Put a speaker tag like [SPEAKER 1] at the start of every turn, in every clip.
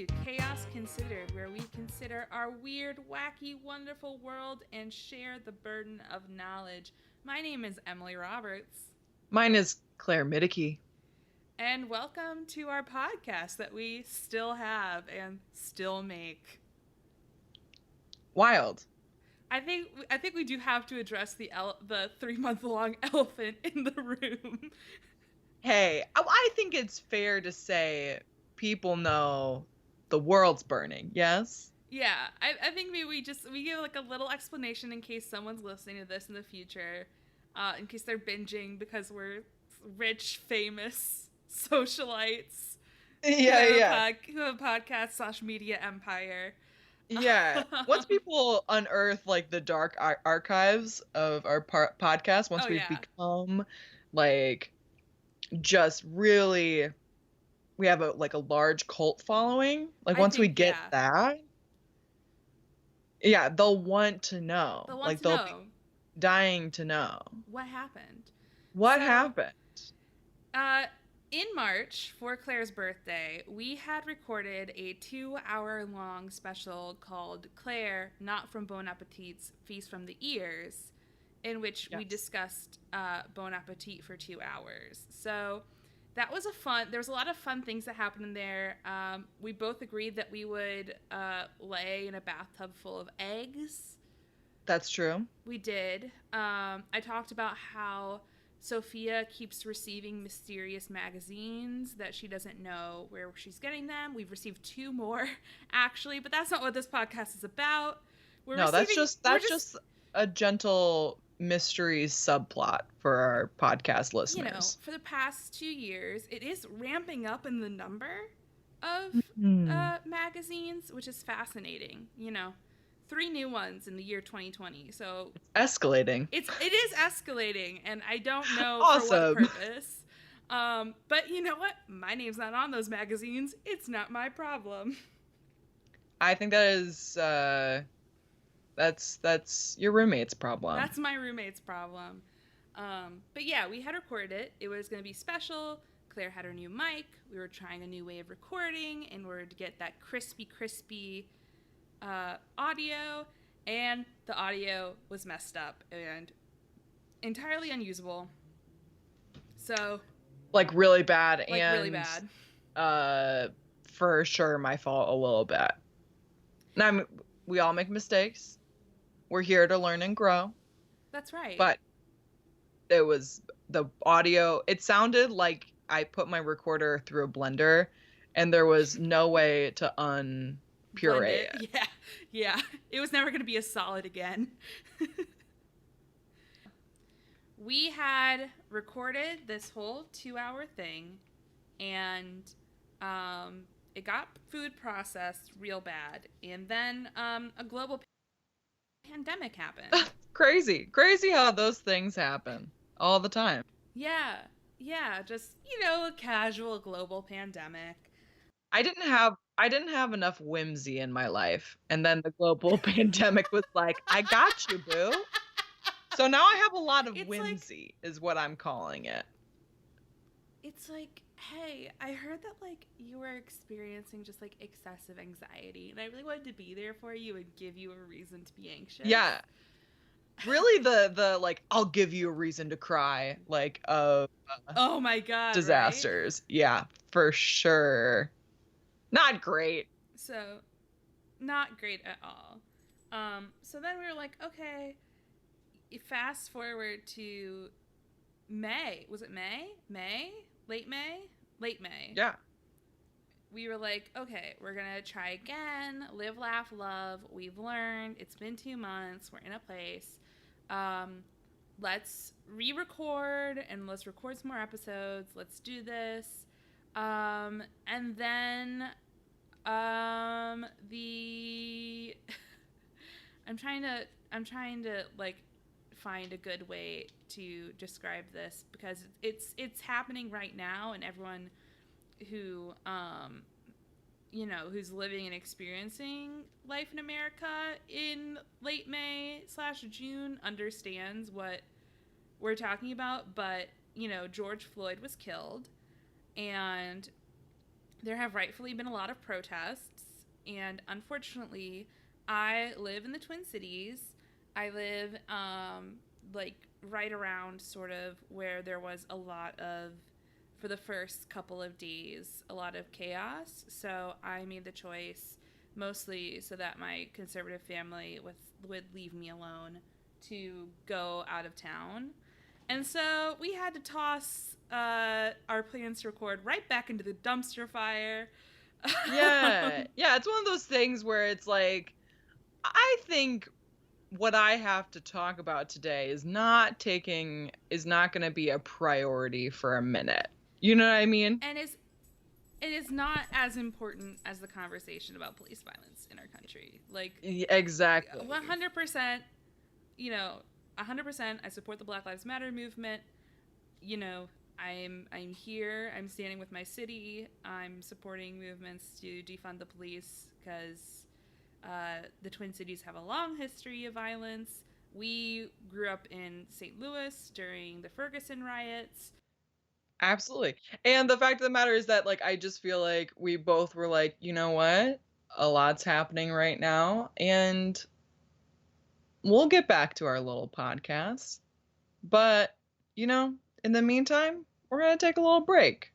[SPEAKER 1] to Chaos Considered, where we consider our weird, wacky, wonderful world and share the burden of knowledge. My name is Emily Roberts.
[SPEAKER 2] Mine is Claire Middeke.
[SPEAKER 1] And welcome to our podcast that we still have and still make.
[SPEAKER 2] Wild.
[SPEAKER 1] I think we do have to address the 3-month-long elephant in the room.
[SPEAKER 2] Hey, I think it's fair to say people know the world's burning, yes?
[SPEAKER 1] Yeah, I think maybe we give like a little explanation in case someone's listening to this in the future, in case they're binging because we're rich, famous socialites who have a podcast / media empire.
[SPEAKER 2] Yeah. Once people unearth like the dark archives of our podcast, once we've become like just really, we have a large cult following. Like once we get that, yeah, they'll want to know. They'll be dying to know.
[SPEAKER 1] What happened?
[SPEAKER 2] What happened?
[SPEAKER 1] In March, for Claire's birthday, we had recorded a 2-hour-long special called Claire, Not From Bon Appetit's Feast from the Ears, in which we discussed Bon Appetit for 2 hours. So that was there was a lot of fun things that happened in there. We both agreed that we would lay in a bathtub full of eggs.
[SPEAKER 2] That's true.
[SPEAKER 1] We did. I talked about how Sophia keeps receiving mysterious magazines that she doesn't know where she's getting them. We've received 2 more, actually, but that's not what this podcast is about.
[SPEAKER 2] That's just a gentle mystery subplot for our podcast listeners.
[SPEAKER 1] You know, for the past 2 years, it is ramping up in the number of magazines, which is fascinating. 3 new ones in the year 2020. So
[SPEAKER 2] it's escalating.
[SPEAKER 1] It is escalating, and I don't know
[SPEAKER 2] awesome.
[SPEAKER 1] For what purpose. But you know what? My name's not on those magazines. It's not my problem.
[SPEAKER 2] I think that is that's your roommate's problem.
[SPEAKER 1] That's my roommate's problem. But yeah, we had recorded it. It was going to be special. Claire had her new mic. We were trying a new way of recording in order to get that crispy audio, and the audio was messed up and entirely unusable. So
[SPEAKER 2] really bad.
[SPEAKER 1] Really bad.
[SPEAKER 2] For sure my fault a little bit. Now we all make mistakes. We're here to learn and grow.
[SPEAKER 1] That's right.
[SPEAKER 2] But it was the audio, it sounded like I put my recorder through a blender and there was no way to puree it.
[SPEAKER 1] Yeah. It was never going to be a solid again. We had recorded this whole 2-hour thing, and it got food processed real bad, and then a global pandemic happened.
[SPEAKER 2] Crazy how those things happen all the time.
[SPEAKER 1] Yeah, just a casual global pandemic.
[SPEAKER 2] I didn't have enough whimsy in my life. And then the global pandemic was like, I got you, boo. So now I have a lot of whimsy, is what I'm calling it.
[SPEAKER 1] It's like, hey, I heard that you were experiencing just excessive anxiety, and I really wanted to be there for you and give you a reason to be anxious.
[SPEAKER 2] Yeah. Really the I'll give you a reason to cry,
[SPEAKER 1] oh my God,
[SPEAKER 2] disasters.
[SPEAKER 1] Right?
[SPEAKER 2] Yeah, for sure. Not great.
[SPEAKER 1] So, not great at all. So then we were like, okay, fast forward to May. Was it May? Late May? Late May.
[SPEAKER 2] Yeah.
[SPEAKER 1] We were like, okay, we're going to try again. Live, laugh, love. We've learned. It's been 2 months. We're in a place. Let's re-record and let's record some more episodes. Let's do this. And then I'm trying to find a good way to describe this because it's happening right now, and everyone who who's living and experiencing life in America in late May / June understands what we're talking about. But George Floyd was killed, and there have rightfully been a lot of protests, and unfortunately, I live in the Twin Cities. I live like right around sort of where there was a lot of, for the first couple of days, a lot of chaos. So I made the choice, mostly so that my conservative family would leave me alone, to go out of town. And so we had to toss our plans to record right back into the dumpster fire.
[SPEAKER 2] Yeah. Yeah, it's one of those things where it's like, I think what I have to talk about today is not going to be a priority for a minute. You know what I mean?
[SPEAKER 1] And it is not as important as the conversation about police violence in our country. Like,
[SPEAKER 2] exactly.
[SPEAKER 1] 100%, you know, 100% I support the Black Lives Matter movement. You know, I'm here. I'm standing with my city. I'm supporting movements to defund the police because the Twin Cities have a long history of violence. We grew up in St. Louis during the Ferguson riots.
[SPEAKER 2] Absolutely. And the fact of the matter is that, like, I just feel like we both were like, you know what? A lot's happening right now, and we'll get back to our little podcast. But, you know, in the meantime, we're going to take a little break.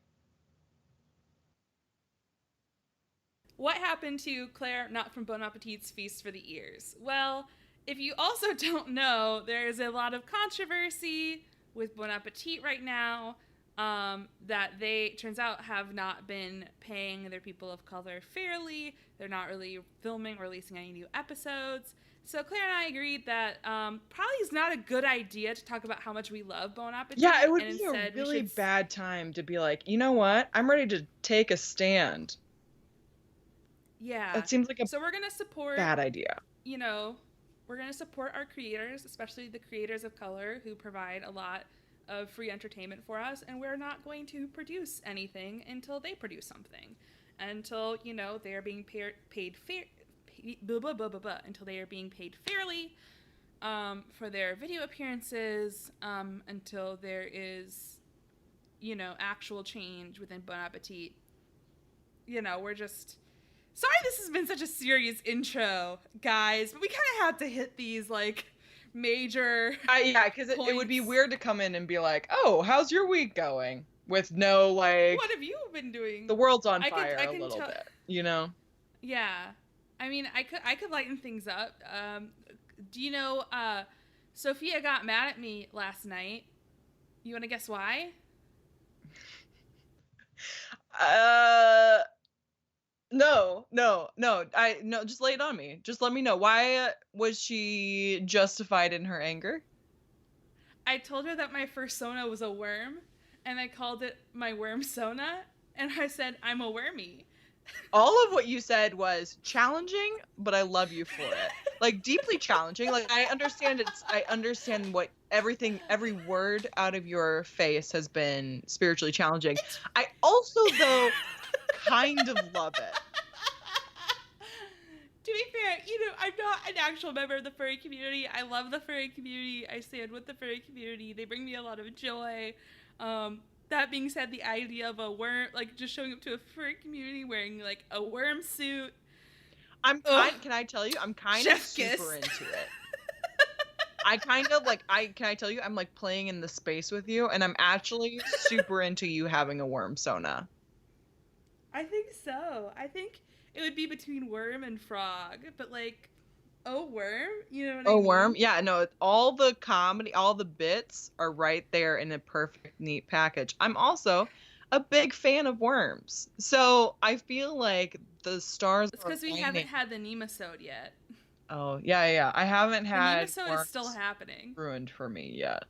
[SPEAKER 1] What happened to Claire, not from Bon Appetit's Feast for the Ears? Well, if you also don't know, there is a lot of controversy with Bon Appetit right now. That they, turns out, have not been paying their people of color fairly. They're not really filming or releasing any new episodes. So Claire and I agreed that probably is not a good idea to talk about how much we love Bon Appetit.
[SPEAKER 2] Yeah, it would be a really bad time to be like, you know what? I'm ready to take a stand.
[SPEAKER 1] Yeah.
[SPEAKER 2] That seems like
[SPEAKER 1] so we're going to support,
[SPEAKER 2] bad idea.
[SPEAKER 1] You know, we're going to support our creators, especially the creators of color who provide a lot of free entertainment for us, and we're not going to produce anything until they produce something, until, you know, they are being paid fair, until they are being paid fairly for their video appearances, until there is, you know, actual change within Bon Appetit. You know, we're just sorry this has been such a serious intro, guys, but we kind of had to hit these like major
[SPEAKER 2] yeah, because it would be weird to come in and be like, oh, how's your week going, with no, like,
[SPEAKER 1] what have you been doing?
[SPEAKER 2] The world's on fire a little bit, you know?
[SPEAKER 1] Yeah, I mean, I could lighten things up. Do you know Sophia got mad at me last night? You want to guess why?
[SPEAKER 2] No, just lay it on me. Just let me know. Why was she justified in her anger?
[SPEAKER 1] I told her that my fursona was a worm, and I called it my wormsona, and I said, I'm a wormy.
[SPEAKER 2] All of what you said was challenging, but I love you for it. Like, deeply challenging. Like, I understand what every word out of your face has been spiritually challenging. I also, though, kind of love it.
[SPEAKER 1] To be fair, you know, I'm not an actual member of the furry community. I love the furry community. I stand with the furry community. They bring me a lot of joy. That being said, the idea of a worm, like, just showing up to a furry community wearing, like, a worm suit.
[SPEAKER 2] Can I tell you, I'm kind of super into it. Can I tell you, I'm, like, playing in the space with you, and I'm actually super into you having a wormsona.
[SPEAKER 1] I think so. I think it would be between worm and frog, but, like, worm, you know what I mean?
[SPEAKER 2] Worm? Yeah, no, all the comedy, all the bits are right there in a perfect, neat package. I'm also a big fan of worms, so I feel like the stars.
[SPEAKER 1] It's because we haven't had the Nemasode yet.
[SPEAKER 2] Oh, yeah. I haven't had.
[SPEAKER 1] The Nemasode is still happening.
[SPEAKER 2] Ruined for me yet.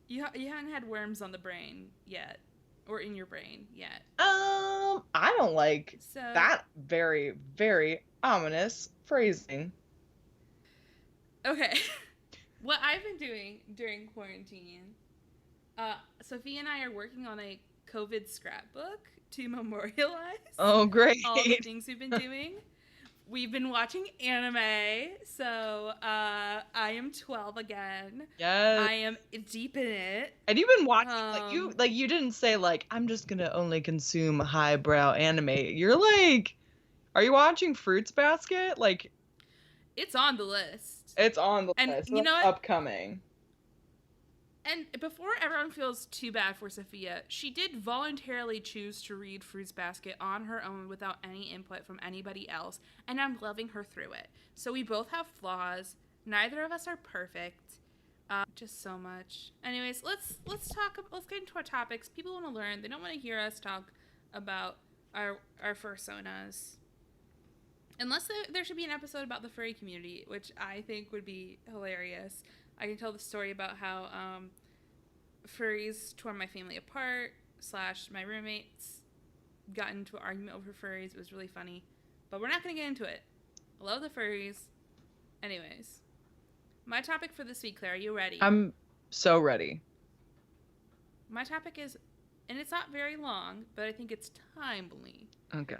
[SPEAKER 1] You haven't had worms on the brain yet, or in your brain yet.
[SPEAKER 2] I don't like that very, very ominous phrasing.
[SPEAKER 1] Okay. What I've been doing during quarantine, Sophia and I are working on a COVID scrapbook to memorialize
[SPEAKER 2] great.
[SPEAKER 1] all the things we've been doing. we've been watching anime, so I am 12 again.
[SPEAKER 2] Yes.
[SPEAKER 1] I am deep in it.
[SPEAKER 2] And you've been watching you didn't say like I'm just gonna only consume highbrow anime. You're like, are you watching Fruits Basket? Like,
[SPEAKER 1] it's on the list.
[SPEAKER 2] It's on the
[SPEAKER 1] and
[SPEAKER 2] list.
[SPEAKER 1] You know what?
[SPEAKER 2] Upcoming.
[SPEAKER 1] And before everyone feels too bad for Sophia, she did voluntarily choose to read Fruits Basket on her own without any input from anybody else, and I'm loving her through it. So we both have flaws. Neither of us are perfect. Just so much. Anyways, let's get into our topics. People want to learn. They don't want to hear us talk about our fursonas. Unless there should be an episode about the furry community, which I think would be hilarious. I can tell the story about how furries tore my family apart, / my roommates got into an argument over furries. It was really funny. But we're not going to get into it. I love the furries. Anyways. My topic for this week, Claire, are you ready?
[SPEAKER 2] I'm so ready.
[SPEAKER 1] My topic is, and it's not very long, but I think it's timely.
[SPEAKER 2] Okay.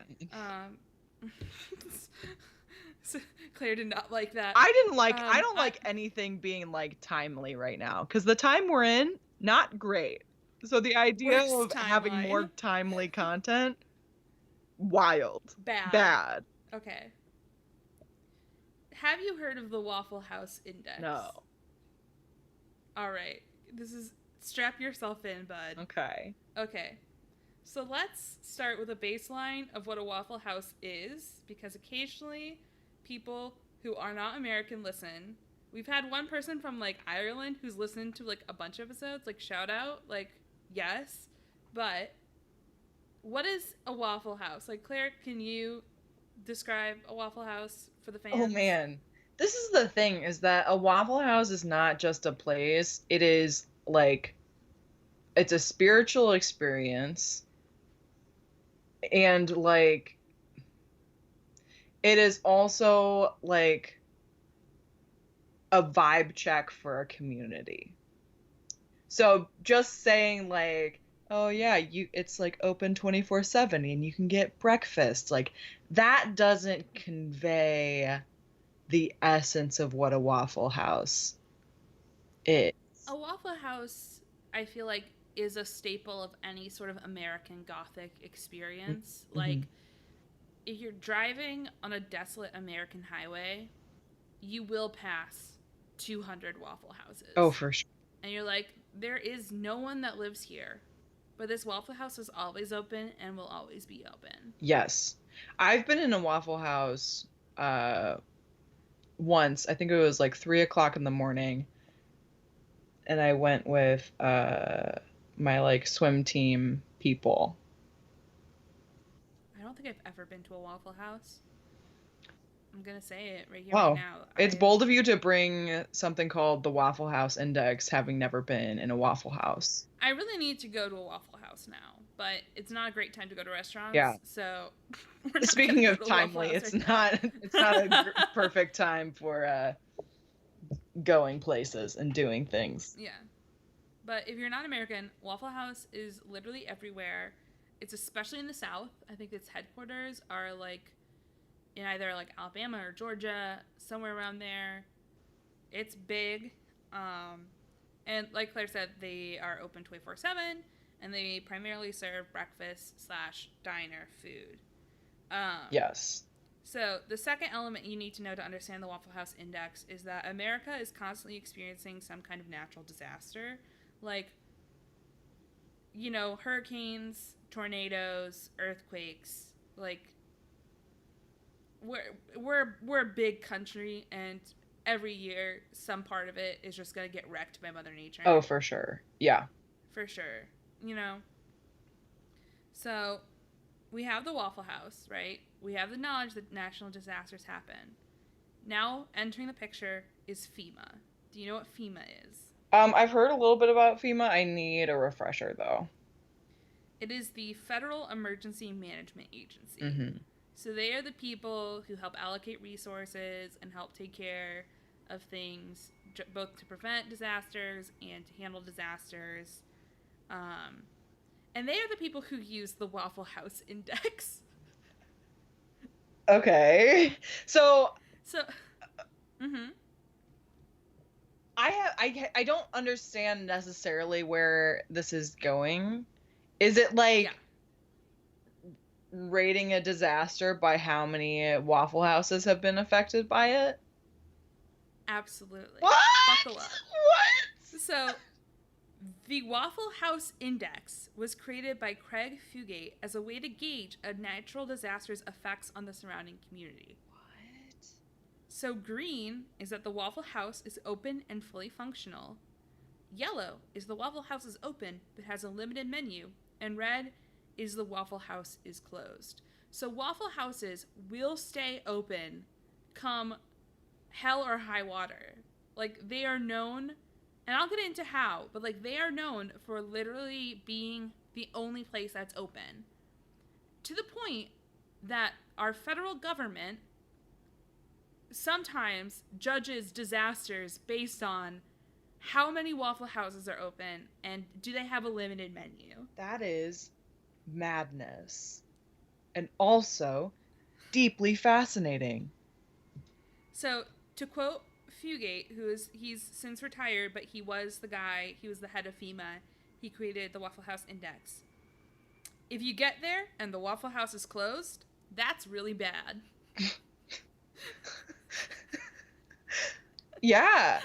[SPEAKER 1] So Claire did not like that.
[SPEAKER 2] I don't like anything being like timely right now because the time we're in, not great. So the idea of having more timely content, wild. Bad.
[SPEAKER 1] Okay. Have you heard of the Waffle House Index?
[SPEAKER 2] No.
[SPEAKER 1] All right. Strap yourself in, bud. Okay. So let's start with a baseline of what a Waffle House is, because occasionally people who are not American listen. We've had one person from like Ireland who's listened to like a bunch of episodes, like shout out, like yes. But what is a Waffle House? Like, Claire, can you describe a Waffle House for the fans?
[SPEAKER 2] Oh man. This is the thing, is that a Waffle House is not just a place. It is like, it's a spiritual experience. And like, it is also like a vibe check for a community. So just saying like, oh yeah, it's like open 24/7 and you can get breakfast, like that doesn't convey the essence of what a Waffle House is.
[SPEAKER 1] A Waffle House, I feel like, is a staple of any sort of American Gothic experience. Mm-hmm. Like, if you're driving on a desolate American highway, you will pass 200 Waffle Houses.
[SPEAKER 2] Oh, for sure.
[SPEAKER 1] And you're like, there is no one that lives here. But this Waffle House is always open and will always be open.
[SPEAKER 2] Yes. I've been in a Waffle House once. I think it was like 3:00 in the morning. And I went with my like swim team people.
[SPEAKER 1] I don't think I've ever been to a Waffle House. I'm going to say it right here,
[SPEAKER 2] wow.
[SPEAKER 1] Right now.
[SPEAKER 2] It's bold of you to bring something called the Waffle House Index, having never been in a Waffle House.
[SPEAKER 1] I really need to go to a Waffle House now, but it's not a great time to go to restaurants.
[SPEAKER 2] Yeah.
[SPEAKER 1] So,
[SPEAKER 2] speaking of timely, it's not a perfect time for going places and doing things.
[SPEAKER 1] Yeah. But if you're not American, Waffle House is literally everywhere. It's especially in the South. I think its headquarters are like in either like Alabama or Georgia, somewhere around there. It's big. And like Claire said, they are open 24/7, and they primarily serve breakfast / diner food.
[SPEAKER 2] Yes.
[SPEAKER 1] So the second element you need to know to understand the Waffle House Index is that America is constantly experiencing some kind of natural disaster. Like, you know, hurricanes, tornadoes, earthquakes. Like, we're a big country, and every year some part of it is just gonna get wrecked by Mother Nature.
[SPEAKER 2] Oh, for sure. Yeah.
[SPEAKER 1] For sure. You know. So we have the Waffle House, right? We have the knowledge that natural disasters happen. Now entering the picture is FEMA. Do you know what FEMA is?
[SPEAKER 2] I've heard a little bit about FEMA. I need a refresher though.
[SPEAKER 1] It is the Federal Emergency Management Agency.
[SPEAKER 2] Mm-hmm.
[SPEAKER 1] So they are the people who help allocate resources and help take care of things, both to prevent disasters and to handle disasters. And they are the people who use the Waffle House Index.
[SPEAKER 2] Okay. So
[SPEAKER 1] So, mm-hmm.
[SPEAKER 2] I don't understand necessarily where this is going. Is it like
[SPEAKER 1] Yeah,
[SPEAKER 2] rating a disaster by how many Waffle Houses have been affected by it?
[SPEAKER 1] absolutely.
[SPEAKER 2] What?
[SPEAKER 1] Buckle up.
[SPEAKER 2] What?
[SPEAKER 1] So, the Waffle House Index was created by Craig Fugate as a way to gauge a natural disaster's effects on the surrounding community.
[SPEAKER 2] What?
[SPEAKER 1] So, green is that the Waffle House is open and fully functional. Yellow is the Waffle House is open but has a limited menu. And red is the Waffle House is closed. So, Waffle Houses will stay open come hell or high water. Like, they are known, and I'll get into how, but like, they are known for literally being the only place that's open. To the point that our federal government sometimes judges disasters based on how many Waffle Houses are open and do they have a limited menu.
[SPEAKER 2] That is madness. And also deeply fascinating.
[SPEAKER 1] So, to quote Fugate, he's since retired, but he was the head of FEMA. He created the Waffle House Index. If you get there and the Waffle House is closed, that's really bad.
[SPEAKER 2] Yeah.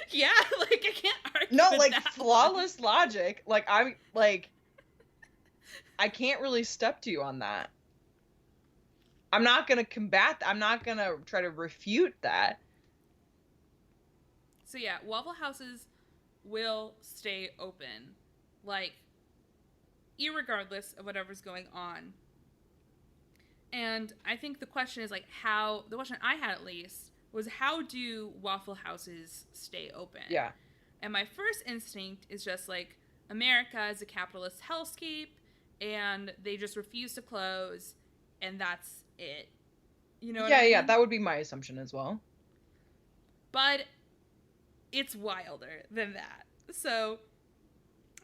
[SPEAKER 1] Yeah, like I can't argue.
[SPEAKER 2] No,
[SPEAKER 1] with
[SPEAKER 2] like
[SPEAKER 1] that
[SPEAKER 2] flawless
[SPEAKER 1] one.
[SPEAKER 2] logic. Like I'm like I can't really step to you on that. I'm not going to combat that. I'm not going to try to refute that.
[SPEAKER 1] So yeah, Waffle Houses will stay open, like irregardless of whatever's going on. And I think the question is like how the question I had at least was how do Waffle Houses stay open?
[SPEAKER 2] Yeah.
[SPEAKER 1] And my first instinct is just like America is a capitalist hellscape and they just refuse to close and that's it. You know what I mean?
[SPEAKER 2] Yeah, that would be my assumption as well.
[SPEAKER 1] But it's wilder than that. So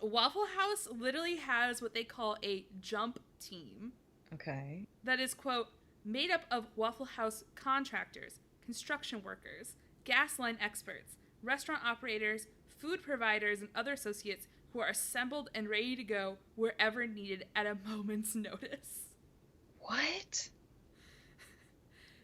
[SPEAKER 1] Waffle House literally has what they call a jump team.
[SPEAKER 2] Okay.
[SPEAKER 1] That is, quote, made up of Waffle House contractors, construction workers, gas line experts, restaurant operators, food providers, and other associates who are assembled and ready to go wherever needed at a moment's notice.
[SPEAKER 2] What?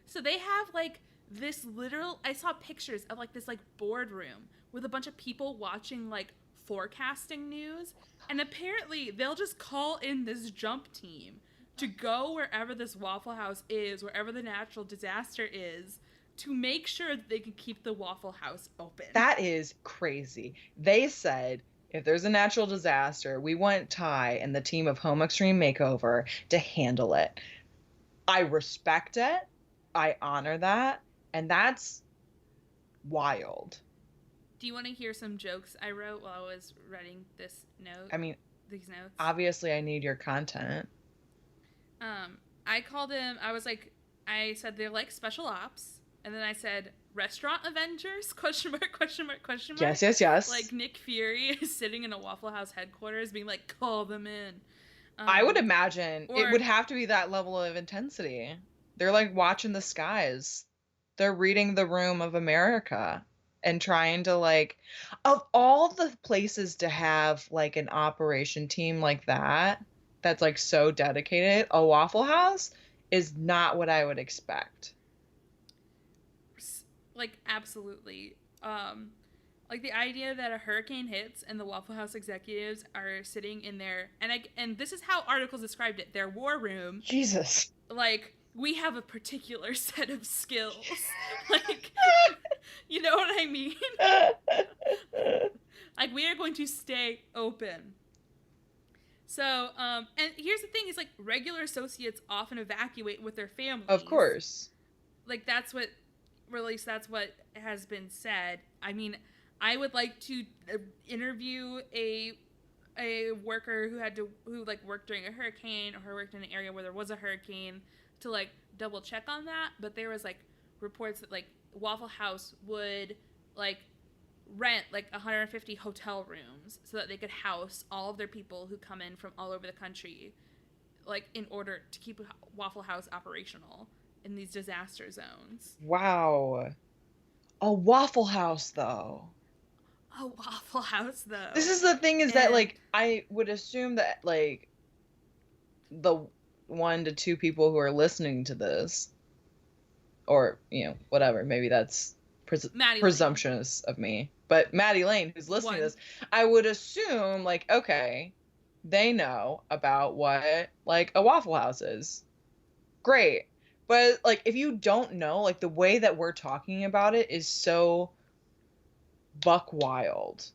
[SPEAKER 1] So they have like this literal, I saw pictures of like this like boardroom with a bunch of people watching like forecasting news, and apparently they'll just call in this jump team to go wherever this Waffle House is, wherever the natural disaster is, to make sure that they can keep the Waffle House open.
[SPEAKER 2] That is crazy. They said if there's a natural disaster, we want Ty and the team of Home Extreme Makeover to handle it. I respect it. I honor that. And that's wild.
[SPEAKER 1] Do you want to hear some jokes I wrote while I was writing this note?
[SPEAKER 2] I mean,
[SPEAKER 1] these notes?
[SPEAKER 2] Obviously I need your content.
[SPEAKER 1] I called him, I said they're like special ops. And then I said, restaurant Avengers? Question mark, question mark, question mark.
[SPEAKER 2] Yes.
[SPEAKER 1] Like Nick Fury is sitting in a Waffle House headquarters being like, call them in.
[SPEAKER 2] I would imagine it would have to be that level of intensity. They're like watching the skies. They're reading the room of America and trying to like, of all the places to have like an operation team like that, that's like so dedicated, a Waffle House is not what I would expect.
[SPEAKER 1] Like, absolutely. Like the idea that a hurricane hits and the Waffle House executives are sitting in their and this is how articles described it, their war room.
[SPEAKER 2] Jesus.
[SPEAKER 1] Like, we have a particular set of skills. Like, you know what I mean? Like, we are going to stay open. So, and here's the thing, is like regular associates often evacuate with their families.
[SPEAKER 2] Of course.
[SPEAKER 1] Like, that's what has been said. I mean, I would like to interview a worker who like worked during a hurricane or worked in an area where there was a hurricane to like double check on that. But there was like reports that like Waffle House would like rent like 150 hotel rooms so that they could house all of their people who come in from all over the country, like in order to keep Waffle House operational. in these disaster zones.
[SPEAKER 2] Wow. A Waffle House, though.
[SPEAKER 1] A Waffle House, though.
[SPEAKER 2] This is the thing, is that, like, I would assume that, like, the 1 to 2 people who are listening to this, or, you know, whatever, maybe that's presumptuous of me, but Maddie Lane, who's listening to this, I would assume, like, okay, they know about what, like, a Waffle House is. Great. But, like, if you don't know, like, the way that we're talking about it is so buck wild.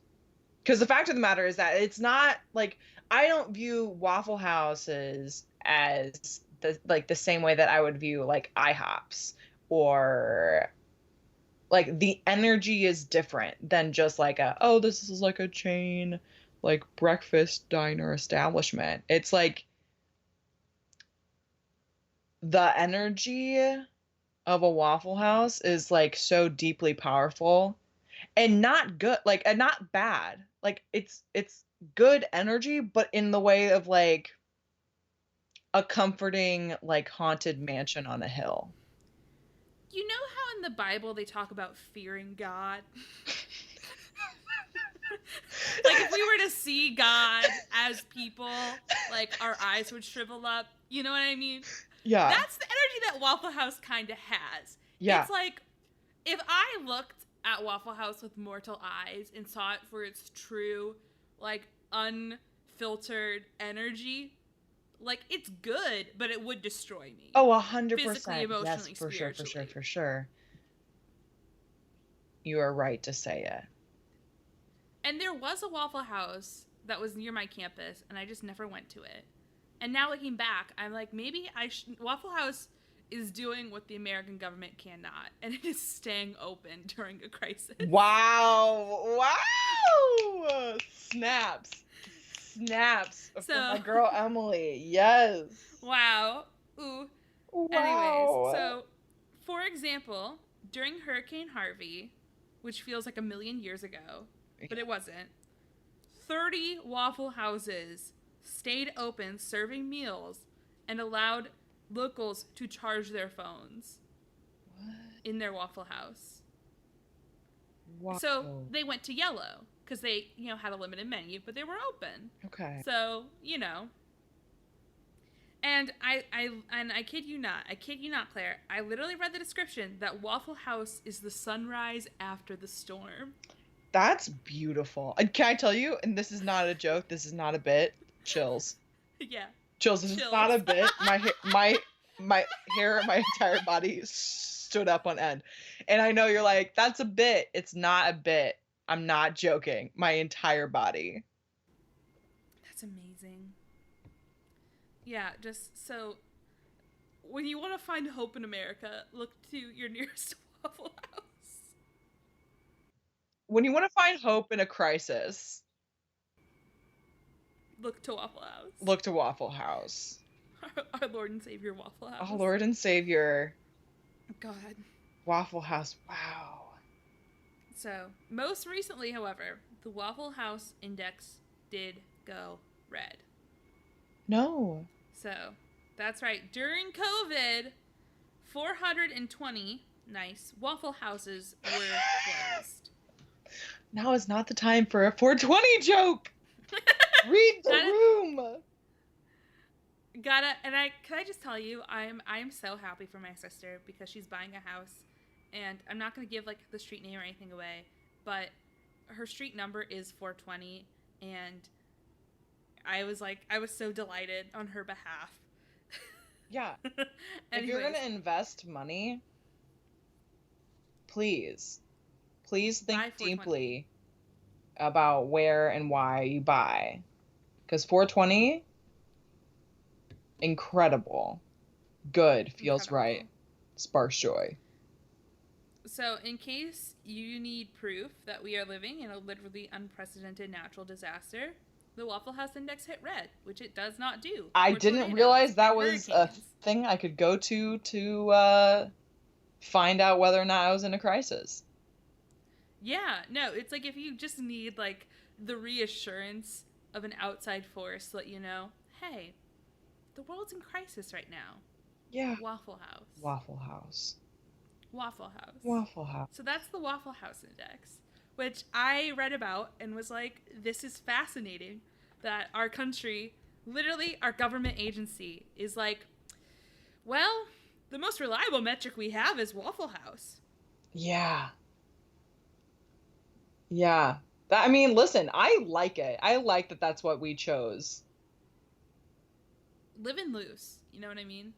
[SPEAKER 2] Because the fact of the matter is that it's not, like, I don't view Waffle Houses as the same way that I would view, like, IHOPs, or, like, the energy is different than just like this is like a chain, like, breakfast diner establishment. It's like the energy of a Waffle House is, like, so deeply powerful, and not good, like, and not bad. Like, it's good energy, but in the way of, like, a comforting, like, haunted mansion on a hill.
[SPEAKER 1] You know how in the Bible they talk about fearing God? Like, if we were to see God as people, like, our eyes would shrivel up. You know what I mean?
[SPEAKER 2] Yeah.
[SPEAKER 1] That's the energy that Waffle House kind of has.
[SPEAKER 2] Yeah.
[SPEAKER 1] It's like, if I looked at Waffle House with mortal eyes and saw it for its true, like, unfiltered energy, like, it's good, but it would destroy me.
[SPEAKER 2] Oh, 100%.
[SPEAKER 1] Physically, emotionally,
[SPEAKER 2] yes, for
[SPEAKER 1] spiritually.
[SPEAKER 2] for sure. You are right to say it.
[SPEAKER 1] And there was a Waffle House that was near my campus, and I just never went to it. And now looking back, I'm like, maybe Waffle House is doing what the American government cannot, and it is staying open during a crisis.
[SPEAKER 2] Wow. Snaps
[SPEAKER 1] So,
[SPEAKER 2] from my girl Emily. Yes.
[SPEAKER 1] Wow. Ooh.
[SPEAKER 2] Wow.
[SPEAKER 1] Anyways, so, for example, during Hurricane Harvey, which feels like a million years ago, but it wasn't, 30 Waffle Houses stayed open serving meals and allowed locals to charge their phones in their Waffle House. Wow. So they went to yellow because they, had a limited menu, but they were open.
[SPEAKER 2] Okay.
[SPEAKER 1] So, and I kid you not, Claire, I literally read the description that Waffle House is the sunrise after the storm.
[SPEAKER 2] That's beautiful. Can I tell you, and this is not a joke, this is not a bit, chills.
[SPEAKER 1] Yeah.
[SPEAKER 2] Chills. This is not a bit. My hair, my entire body stood up on end. And I know you're like, that's a bit. It's not a bit. I'm not joking. My entire body.
[SPEAKER 1] That's amazing. Yeah, just so when you want to find hope in America, look to your nearest Waffle House.
[SPEAKER 2] When you want to find hope in a crisis,
[SPEAKER 1] look to Waffle House.
[SPEAKER 2] Look to Waffle House.
[SPEAKER 1] Our Lord and Savior, Waffle House.
[SPEAKER 2] Our Lord and Savior.
[SPEAKER 1] God.
[SPEAKER 2] Waffle House. Wow.
[SPEAKER 1] So, most recently, however, the Waffle House Index did go red.
[SPEAKER 2] No.
[SPEAKER 1] So, that's right. During COVID, 420 nice Waffle Houses were closed.
[SPEAKER 2] Now is not the time for a 420 joke. Read the room.
[SPEAKER 1] Can I just tell you, I am so happy for my sister because she's buying a house, and I'm not gonna give like the street name or anything away, but her street number is 420, and I was so delighted on her behalf.
[SPEAKER 2] Yeah. If you're gonna invest money, please think deeply about where and why you buy. Because 420, incredible. Good. Feels right. Sparks joy.
[SPEAKER 1] So, in case you need proof that we are living in a literally unprecedented natural disaster, the Waffle House Index hit red, which it does not do.
[SPEAKER 2] I didn't realize that was a thing I could go to find out whether or not I was in a crisis.
[SPEAKER 1] Yeah, no, it's like if you just need like the reassurance of an outside force to let you know, hey, the world's in crisis right now.
[SPEAKER 2] Yeah.
[SPEAKER 1] Waffle House.
[SPEAKER 2] Waffle House.
[SPEAKER 1] Waffle House.
[SPEAKER 2] Waffle House.
[SPEAKER 1] So that's the Waffle House Index, which I read about and was like, this is fascinating that our country, literally our government agency, is like, well, the most reliable metric we have is Waffle House.
[SPEAKER 2] Yeah. Yeah. I mean, listen, I like it. I like that that's what we chose.
[SPEAKER 1] Living loose, you know what I mean?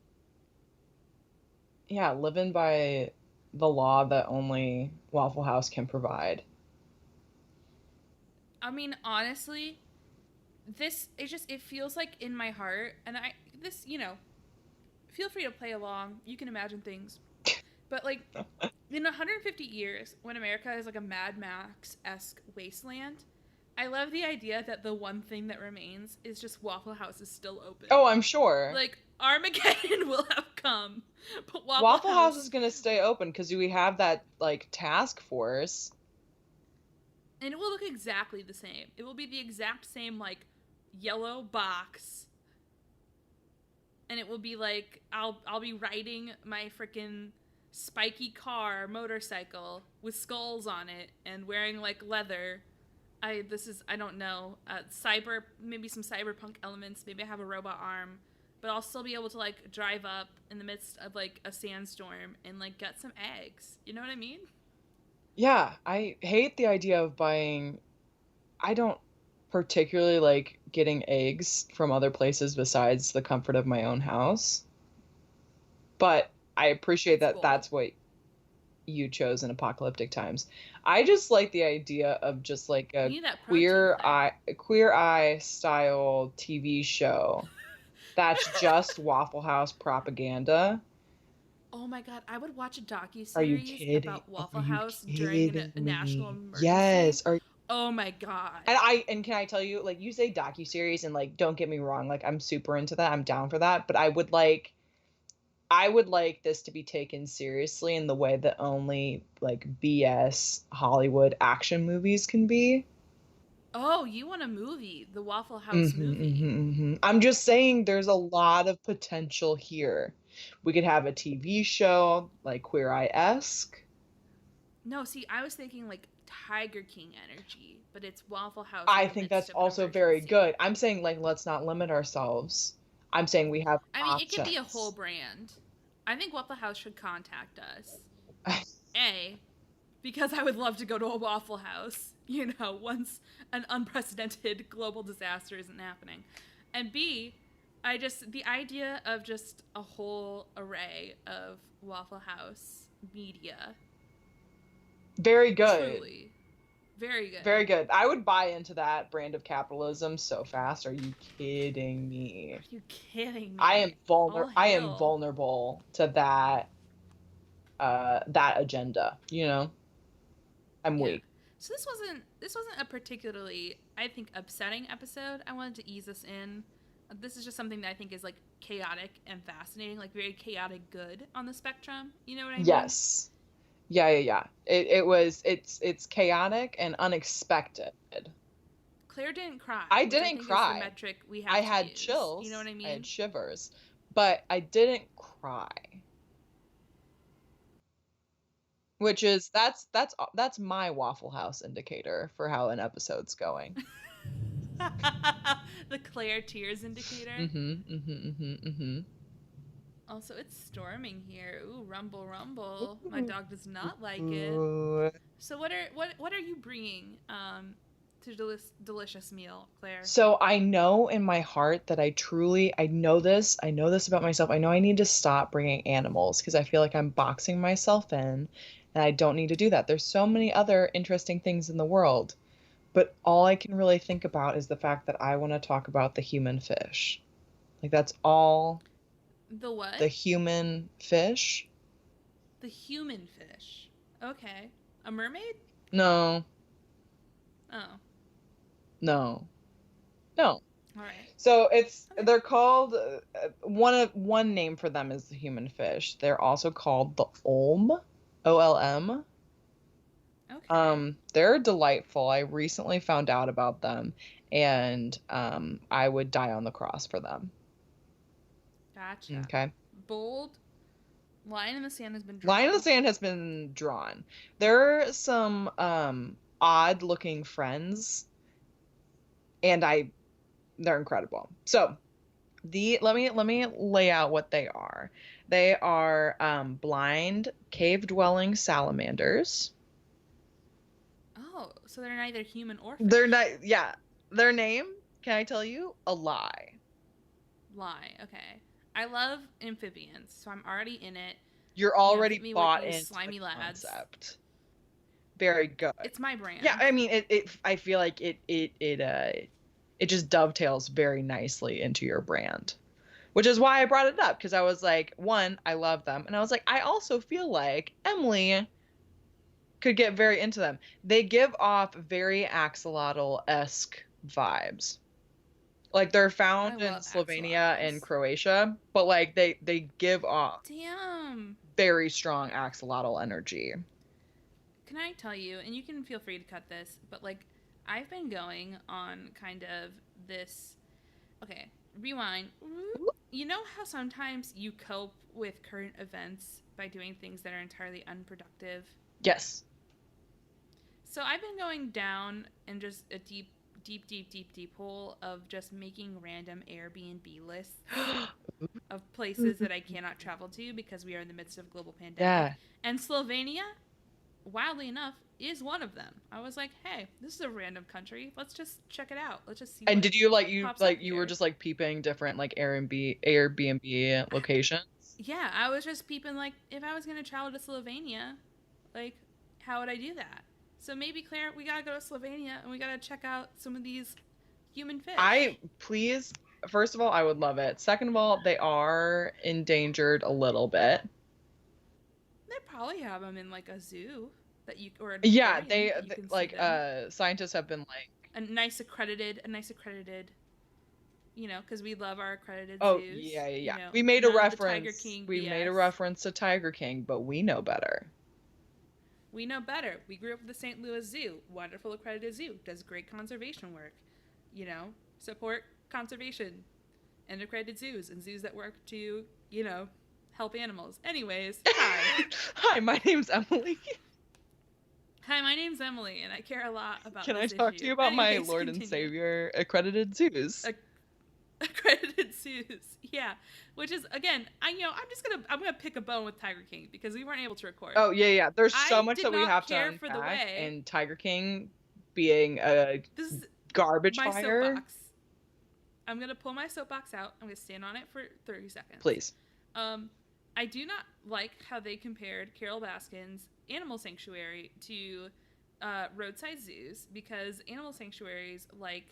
[SPEAKER 2] Yeah, living by the law that only Waffle House can provide.
[SPEAKER 1] I mean, honestly, it feels like in my heart, and feel free to play along. You can imagine things. But like in 150 years, when America is like a Mad Max-esque wasteland, I love the idea that the one thing that remains is just Waffle House is still open.
[SPEAKER 2] Oh, I'm sure.
[SPEAKER 1] Like Armageddon will have come, but
[SPEAKER 2] Waffle House is gonna stay open because we have that like task force,
[SPEAKER 1] and it will look exactly the same. It will be the exact same like yellow box, and it will be like I'll be riding my freaking spiky motorcycle with skulls on it and wearing like leather. I don't know, maybe some cyberpunk elements. Maybe I have a robot arm, but I'll still be able to like drive up in the midst of like a sandstorm and like get some eggs. You know what I mean?
[SPEAKER 2] Yeah, I hate the idea of buying. I don't particularly like getting eggs from other places besides the comfort of my own house. But I appreciate that that's what you chose in apocalyptic times. I just like the idea of just like a queer eye style TV show that's just Waffle House propaganda.
[SPEAKER 1] Oh my god, I would watch a docuseries about Waffle House during a national emergency.
[SPEAKER 2] Yes.
[SPEAKER 1] Oh my god.
[SPEAKER 2] And can I tell you, like, you say docuseries, and like, don't get me wrong, like I'm super into that. I'm down for that, but I would like this to be taken seriously in the way that only like BS Hollywood action movies can be.
[SPEAKER 1] Oh, you want a movie, the Waffle House movie.
[SPEAKER 2] I'm just saying there's a lot of potential here. We could have a TV show like Queer Eye-esque.
[SPEAKER 1] No, see, I was thinking like Tiger King energy, but it's Waffle House.
[SPEAKER 2] I think that's also very good. I'm saying like let's not limit ourselves. I'm saying we have options.
[SPEAKER 1] It could be a whole brand. I think Waffle House should contact us. Because I would love to go to a Waffle House, once an unprecedented global disaster isn't happening. And B, the idea of just a whole array of Waffle House media.
[SPEAKER 2] Very good.
[SPEAKER 1] Truly. Very good.
[SPEAKER 2] Very good. I would buy into that brand of capitalism so fast. Are you kidding me?
[SPEAKER 1] Are you kidding me?
[SPEAKER 2] I am vulnerable to that agenda, I'm weak.
[SPEAKER 1] So this wasn't a particularly, I think, upsetting episode. I wanted to ease us in. This is just something that I think is like chaotic and fascinating, like very chaotic good on the spectrum. You know what I mean?
[SPEAKER 2] Yes. Yeah. It's chaotic and unexpected.
[SPEAKER 1] Claire didn't cry.
[SPEAKER 2] I didn't cry.
[SPEAKER 1] Is the metric we have
[SPEAKER 2] I
[SPEAKER 1] to
[SPEAKER 2] had
[SPEAKER 1] use.
[SPEAKER 2] chills.
[SPEAKER 1] You know what I mean?
[SPEAKER 2] I had shivers, but I didn't cry. Which is that's my Waffle House indicator for how an episode's going.
[SPEAKER 1] The Claire tears indicator. Also, it's storming here. Ooh, rumble, rumble. My dog does not like it. So, what are you bringing to delicious meal, Claire?
[SPEAKER 2] So I know in my heart that I know this about myself. I know I need to stop bringing animals because I feel like I'm boxing myself in, and I don't need to do that. There's so many other interesting things in the world, but all I can really think about is the fact that I want to talk about the human fish. Like that's all.
[SPEAKER 1] The what?
[SPEAKER 2] The human fish.
[SPEAKER 1] The human fish. Okay. A mermaid?
[SPEAKER 2] No.
[SPEAKER 1] Oh.
[SPEAKER 2] No.
[SPEAKER 1] All right.
[SPEAKER 2] So they're called one name for them is the human fish. They're also called the olm, OLM.
[SPEAKER 1] Okay.
[SPEAKER 2] They're delightful. I recently found out about them, and I would die on the cross for them.
[SPEAKER 1] Gotcha.
[SPEAKER 2] Okay.
[SPEAKER 1] bold. Line in the sand has been drawn.
[SPEAKER 2] Line in the sand has been drawn. There are some odd looking friends, and they're incredible. So let me lay out what they are. They are blind cave dwelling salamanders.
[SPEAKER 1] Oh, so they're neither human or fish.
[SPEAKER 2] They're not. Yeah, their name. Can I tell you? A lie.
[SPEAKER 1] Lie. Okay. I love amphibians, so I'm already in it.
[SPEAKER 2] You're already bought into
[SPEAKER 1] slimy
[SPEAKER 2] the
[SPEAKER 1] lads.
[SPEAKER 2] concept. Very good.
[SPEAKER 1] It's my brand.
[SPEAKER 2] Yeah, I mean, I feel like it just dovetails very nicely into your brand, which is why I brought it up, because I was like, one, I love them, and I was like, I also feel like Emily could get very into them. They give off very axolotl-esque vibes. Like, they're found in Slovenia and Croatia, but like they give off very strong axolotl energy.
[SPEAKER 1] Can I tell you, and you can feel free to cut this, but like I've been going on kind of this, okay, rewind. You know how sometimes you cope with current events by doing things that are entirely unproductive?
[SPEAKER 2] Yes.
[SPEAKER 1] So I've been going down in just a deep hole of just making random Airbnb lists of places that I cannot travel to because we are in the midst of a global pandemic.
[SPEAKER 2] Yeah.
[SPEAKER 1] And Slovenia, wildly enough, is one of them. I was like, hey, this is a random country. Let's just check it out. Let's just see.
[SPEAKER 2] And did you you were just like peeping different like Airbnb locations?
[SPEAKER 1] Yeah, I was just peeping like if I was going to travel to Slovenia, like how would I do that? So maybe, Claire, we gotta go to Slovenia and we gotta check out some of these human fish.
[SPEAKER 2] First of all, I would love it. Second of all, they are endangered a little bit.
[SPEAKER 1] They probably have them in like a zoo that you or
[SPEAKER 2] scientists have been like
[SPEAKER 1] a nice accredited, you know, because we love our accredited
[SPEAKER 2] zoos. Oh yeah.
[SPEAKER 1] You know,
[SPEAKER 2] we made a reference. Made a reference to Tiger King, but we know better.
[SPEAKER 1] We know better. We grew up with the St. Louis Zoo. Wonderful accredited zoo. Does great conservation work. You know, support conservation and accredited zoos and zoos that work to, you know, help animals. Anyways, hi.
[SPEAKER 2] Hi, my name's Emily.
[SPEAKER 1] Hi, my name's Emily, and I care a lot about
[SPEAKER 2] Can
[SPEAKER 1] this
[SPEAKER 2] I talk
[SPEAKER 1] issue.
[SPEAKER 2] to you about my Lord and Savior accredited zoos?
[SPEAKER 1] Accredited zoos, yeah. Which is, again, I'm gonna pick a bone with Tiger King because we weren't able to record.
[SPEAKER 2] Oh yeah. There's so much that we have to unpack, and Tiger King being a garbage fire.
[SPEAKER 1] Soapbox. I'm gonna pull my soapbox out. I'm gonna stand on it for 30 seconds.
[SPEAKER 2] Please.
[SPEAKER 1] I do not like how they compared Carole Baskin's Animal Sanctuary to roadside zoos, because animal sanctuaries like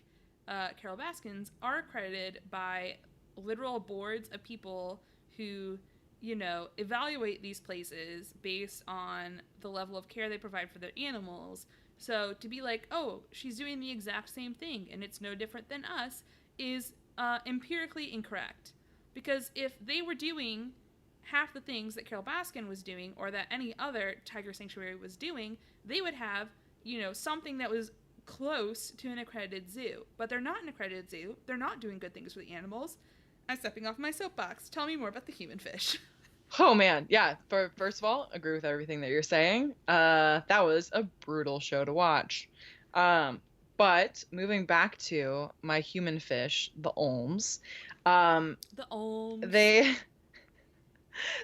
[SPEAKER 1] Carole Baskin's are accredited by literal boards of people who, you know, evaluate these places based on the level of care they provide for their animals. So to be like, oh, she's doing the exact same thing and it's no different than us is empirically incorrect. Because if they were doing half the things that Carole Baskin was doing or that any other tiger sanctuary was doing, they would have, you know, something that was close to an accredited zoo. But they're not an accredited zoo. They're not doing good things for the animals. I'm stepping off my soapbox. Tell me more about the human fish.
[SPEAKER 2] Oh man, yeah. First of all, agree with everything that you're saying. That was a brutal show to watch. But moving back to my human fish, the olms.
[SPEAKER 1] The olms.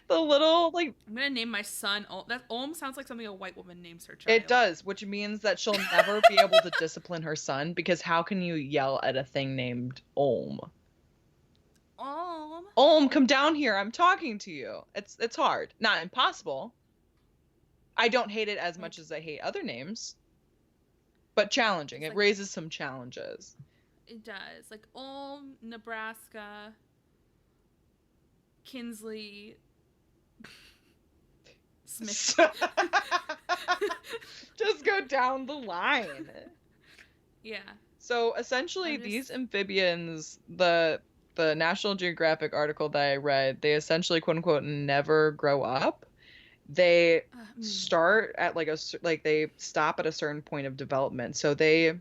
[SPEAKER 2] The little, like...
[SPEAKER 1] I'm gonna name my son Olm. That Olm sounds like something a white woman names her child.
[SPEAKER 2] It does, which means that she'll never be able to discipline her son, because how can you yell at a thing named Olm? Olm, come down here. I'm talking to you. It's hard. Not impossible. I don't hate it as much as I hate other names, but challenging. It raises some challenges.
[SPEAKER 1] It does. Like Ulm, Nebraska, Kinsley, Smith.
[SPEAKER 2] Just go down the line.
[SPEAKER 1] Yeah.
[SPEAKER 2] So essentially, these amphibians, the National Geographic article that I read, they essentially, quote unquote, never grow up. They start at they stop at a certain point of development. So they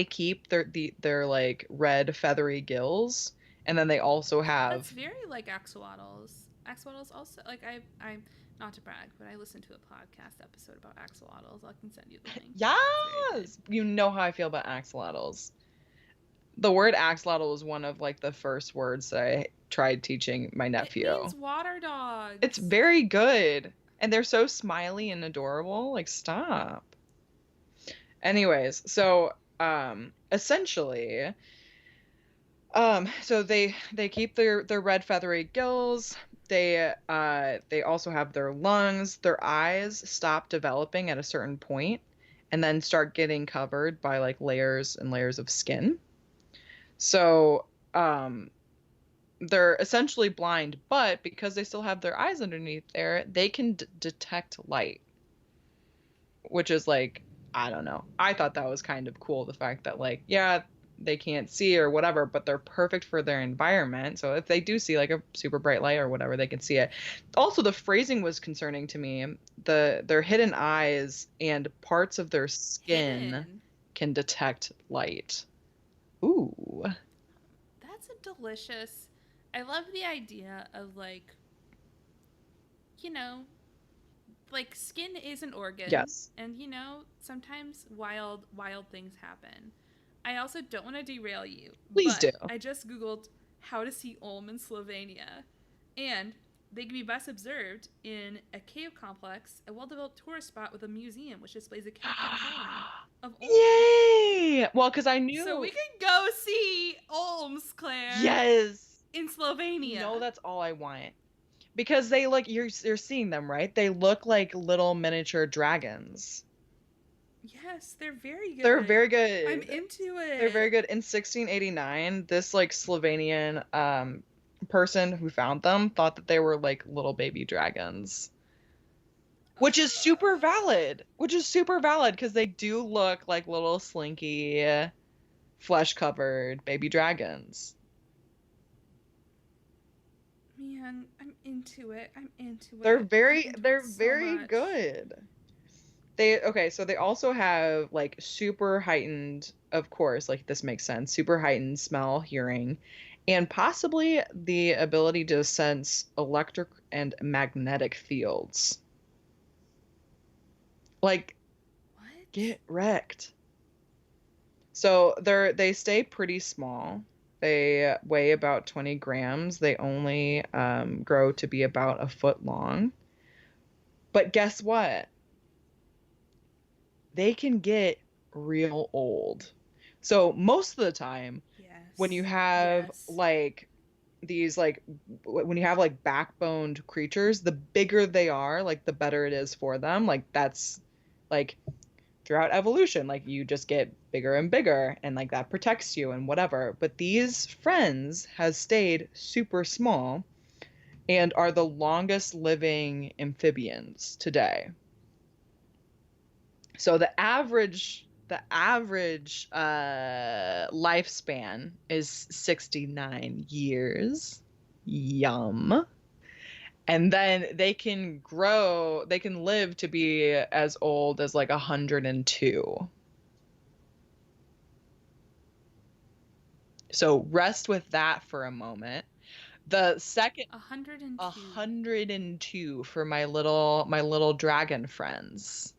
[SPEAKER 2] keep their like red feathery gills, and then they also have.
[SPEAKER 1] That's very like axolotls. Axolotls also, like, I'm not to brag, but I listened to a podcast episode about axolotls. I can send you the link. It's very good.
[SPEAKER 2] Yes! You know how I feel about axolotls. The word axolotl was one of like the first words that I tried teaching my
[SPEAKER 1] It
[SPEAKER 2] nephew.
[SPEAKER 1] means water
[SPEAKER 2] It's
[SPEAKER 1] dogs.
[SPEAKER 2] very good. And they're so smiley and adorable. Like, stop. Anyways, so essentially, so they keep their red feathery gills. They also have their lungs. Their eyes stop developing at a certain point and then start getting covered by like layers and layers of skin. So they're essentially blind, but because they still have their eyes underneath there, they can detect light, which is like, I don't know. I thought that was kind of cool, the fact that like, yeah, they can't see or whatever, but they're perfect for their environment. So if they do see like a super bright light or whatever, they can see it. Also, the phrasing was concerning to me. Their hidden eyes and parts of their skin
[SPEAKER 1] Hidden.
[SPEAKER 2] can detect light. Ooh.
[SPEAKER 1] That's a delicious. I love the idea of like, you know, like skin is an organ,
[SPEAKER 2] Yes.
[SPEAKER 1] and sometimes wild things happen. I also don't want to derail you,
[SPEAKER 2] Please
[SPEAKER 1] but
[SPEAKER 2] do.
[SPEAKER 1] I just googled how to see Olm in Slovenia, and they can be best observed in a cave complex, a well-developed tourist spot with a museum which displays a captive colony of Olm.
[SPEAKER 2] Yay! Well, because I
[SPEAKER 1] So we
[SPEAKER 2] knew.
[SPEAKER 1] can go see Olms, Claire,
[SPEAKER 2] Yes.
[SPEAKER 1] in
[SPEAKER 2] You
[SPEAKER 1] Slovenia.
[SPEAKER 2] know, that's all I want. Because they like you're seeing them, right? They look like little miniature dragons.
[SPEAKER 1] Yes, they're very
[SPEAKER 2] They're
[SPEAKER 1] good.
[SPEAKER 2] very
[SPEAKER 1] I'm
[SPEAKER 2] good.
[SPEAKER 1] into
[SPEAKER 2] They're very
[SPEAKER 1] it.
[SPEAKER 2] good. In 1689, this like Slovenian person who found them thought that they were like little baby dragons. Which is super valid. Which is super valid because they do look like little slinky, flesh-covered baby dragons.
[SPEAKER 1] Man, I'm into it. I'm into
[SPEAKER 2] They're
[SPEAKER 1] it. I'm
[SPEAKER 2] very
[SPEAKER 1] into it
[SPEAKER 2] they're
[SPEAKER 1] so
[SPEAKER 2] very
[SPEAKER 1] much.
[SPEAKER 2] good. So they also have like super heightened, of course, like this makes sense, super heightened smell, hearing, and possibly the ability to sense electric and magnetic fields. Like,
[SPEAKER 1] What?
[SPEAKER 2] get wrecked. So they stay pretty small. They weigh about 20 grams. They only grow to be about a foot long. But guess what? They can get real old. So most of the time, when you
[SPEAKER 1] Yes.
[SPEAKER 2] have
[SPEAKER 1] Yes.
[SPEAKER 2] like these like when you have like backboned creatures, the bigger they are, like the better it is for them. Like that's like throughout evolution, like you just get bigger and bigger and like that protects you and whatever. But these friends has stayed super small and are the longest living amphibians today. So the average lifespan is 69 years. Yum. And then they can live to be as old as like 102. So rest with that for a moment. The second
[SPEAKER 1] 102.
[SPEAKER 2] 102 for my little dragon friends.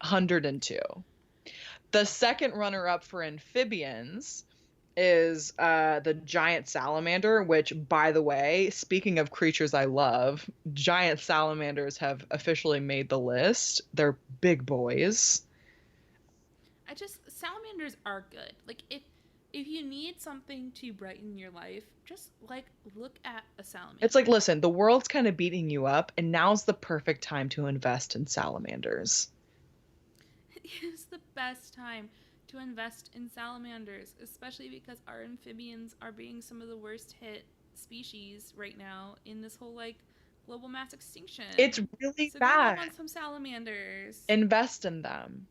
[SPEAKER 2] 102. The second runner up for amphibians is the giant salamander, which, by the way, speaking of creatures I love, giant salamanders have officially made the list. They're big boys.
[SPEAKER 1] Salamanders are good. Like if you need something to brighten your life, just like look at a
[SPEAKER 2] It's like,
[SPEAKER 1] salamander.
[SPEAKER 2] listen, the world's kind of beating you up, and now's the perfect time to invest in salamanders.
[SPEAKER 1] It is the best time to invest in salamanders, especially because our amphibians are being some of the worst hit species right now in this whole like global mass
[SPEAKER 2] It's
[SPEAKER 1] extinction.
[SPEAKER 2] really
[SPEAKER 1] So go love
[SPEAKER 2] bad.
[SPEAKER 1] on some salamanders.
[SPEAKER 2] Invest in them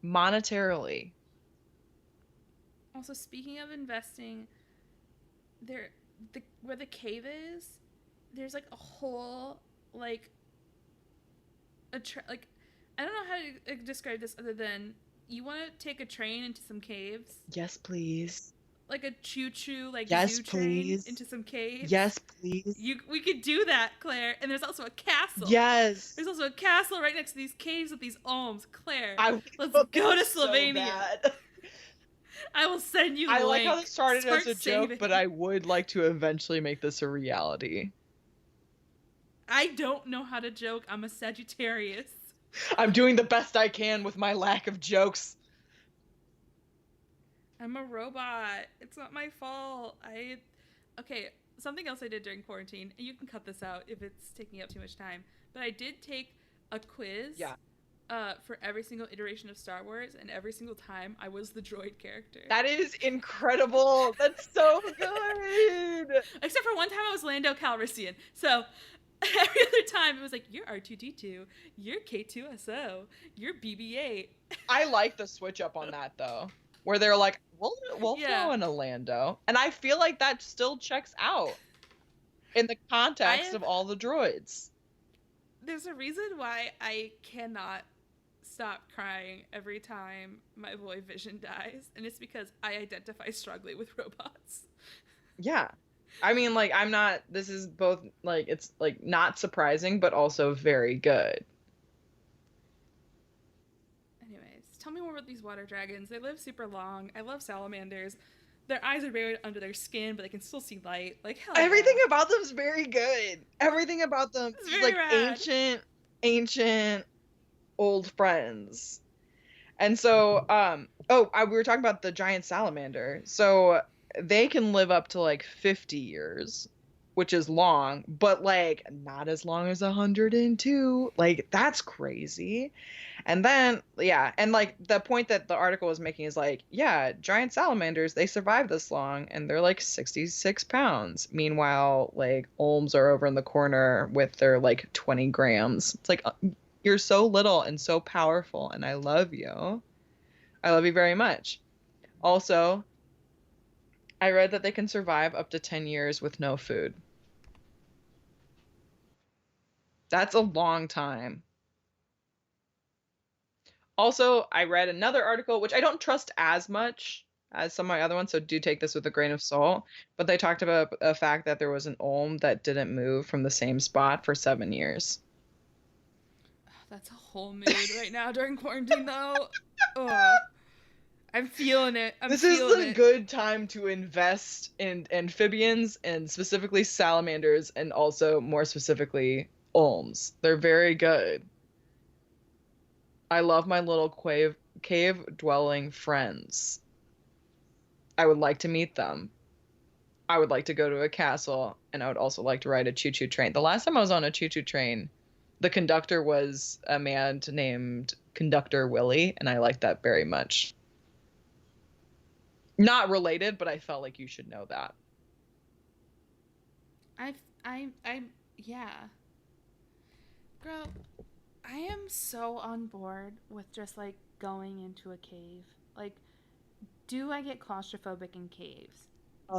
[SPEAKER 2] monetarily.
[SPEAKER 1] Also, speaking of investing, there where the cave is, there's like a whole like like I don't know how to describe this other than you want to take a train into some caves.
[SPEAKER 2] Yes, please.
[SPEAKER 1] like a choo-choo, like
[SPEAKER 2] Yes,
[SPEAKER 1] zoo train
[SPEAKER 2] please.
[SPEAKER 1] into some caves?
[SPEAKER 2] Yes, please.
[SPEAKER 1] We could do that, Claire. And there's also a castle.
[SPEAKER 2] Yes.
[SPEAKER 1] There's also a castle right next to these caves with these olms. Claire,
[SPEAKER 2] I
[SPEAKER 1] let's go to Slovenia.
[SPEAKER 2] So
[SPEAKER 1] I will send you the
[SPEAKER 2] I
[SPEAKER 1] link.
[SPEAKER 2] like how this started as a
[SPEAKER 1] saving.
[SPEAKER 2] joke, but I would like to eventually make this a reality.
[SPEAKER 1] I don't know how to joke. I'm a Sagittarius.
[SPEAKER 2] I'm doing the best I can with my lack of jokes.
[SPEAKER 1] I'm a robot. It's not my fault. Okay, something else I did during quarantine, and you can cut this out if it's taking up too much time, but I did take a quiz.
[SPEAKER 2] Yeah.
[SPEAKER 1] For every single iteration of Star Wars, and every single time I was the droid character.
[SPEAKER 2] That is incredible. That's so good.
[SPEAKER 1] Except for one time I was Lando Calrissian. So every other time it was like, you're R2-D2, you're K2SO, you're BB-8.
[SPEAKER 2] I like the switch up on that though, where they're like, we'll throw in a Lando, and I feel like that still checks out in the context of all the droids.
[SPEAKER 1] There's a reason why I cannot stop crying every time my boy Vision dies, and it's because I identify strongly with robots.
[SPEAKER 2] Yeah. I mean, like, this is both, like, it's, like, not surprising, but also very good.
[SPEAKER 1] Anyways, tell me more about these water dragons. They live super long. I love salamanders. Their eyes are buried under their skin, but they can still see light. Like, hell
[SPEAKER 2] Everything about them is very good. Everything about them is, like,
[SPEAKER 1] rad.
[SPEAKER 2] ancient, old friends. And so, we were talking about the giant salamander. So they can live up to like 50 years, which is long, but like not as long as 102. Like, that's crazy. And then, yeah, and like the point that the article was making is like, yeah, giant salamanders, they survive this long and they're like 66 pounds. Meanwhile, like olms are over in the corner with their like 20 grams. It's like, you're so little and so powerful, and I love you. I love you very much. Also, I read that they can survive up to 10 years with no food. That's a long time. Also, I read another article, which I don't trust as much as some of my other ones, so do take this with a grain of salt. But they talked about the fact that there was an olm that didn't move from the same spot for 7 years.
[SPEAKER 1] That's a whole mood right now during quarantine, though. Oh, I'm feeling it.
[SPEAKER 2] This is a good time to invest in amphibians, and specifically salamanders, and also more specifically olms. They're very good. I love my little cave-dwelling friends. I would like to meet them. I would like to go to a castle, and I would also like to ride a choo-choo train. The last time I was on a choo-choo train, the conductor was a man named Conductor Willie, and I liked that very much. Not related, but I felt like you should know that.
[SPEAKER 1] Yeah. Girl, I am so on board with just, like, going into a cave. Like, do I get claustrophobic in caves?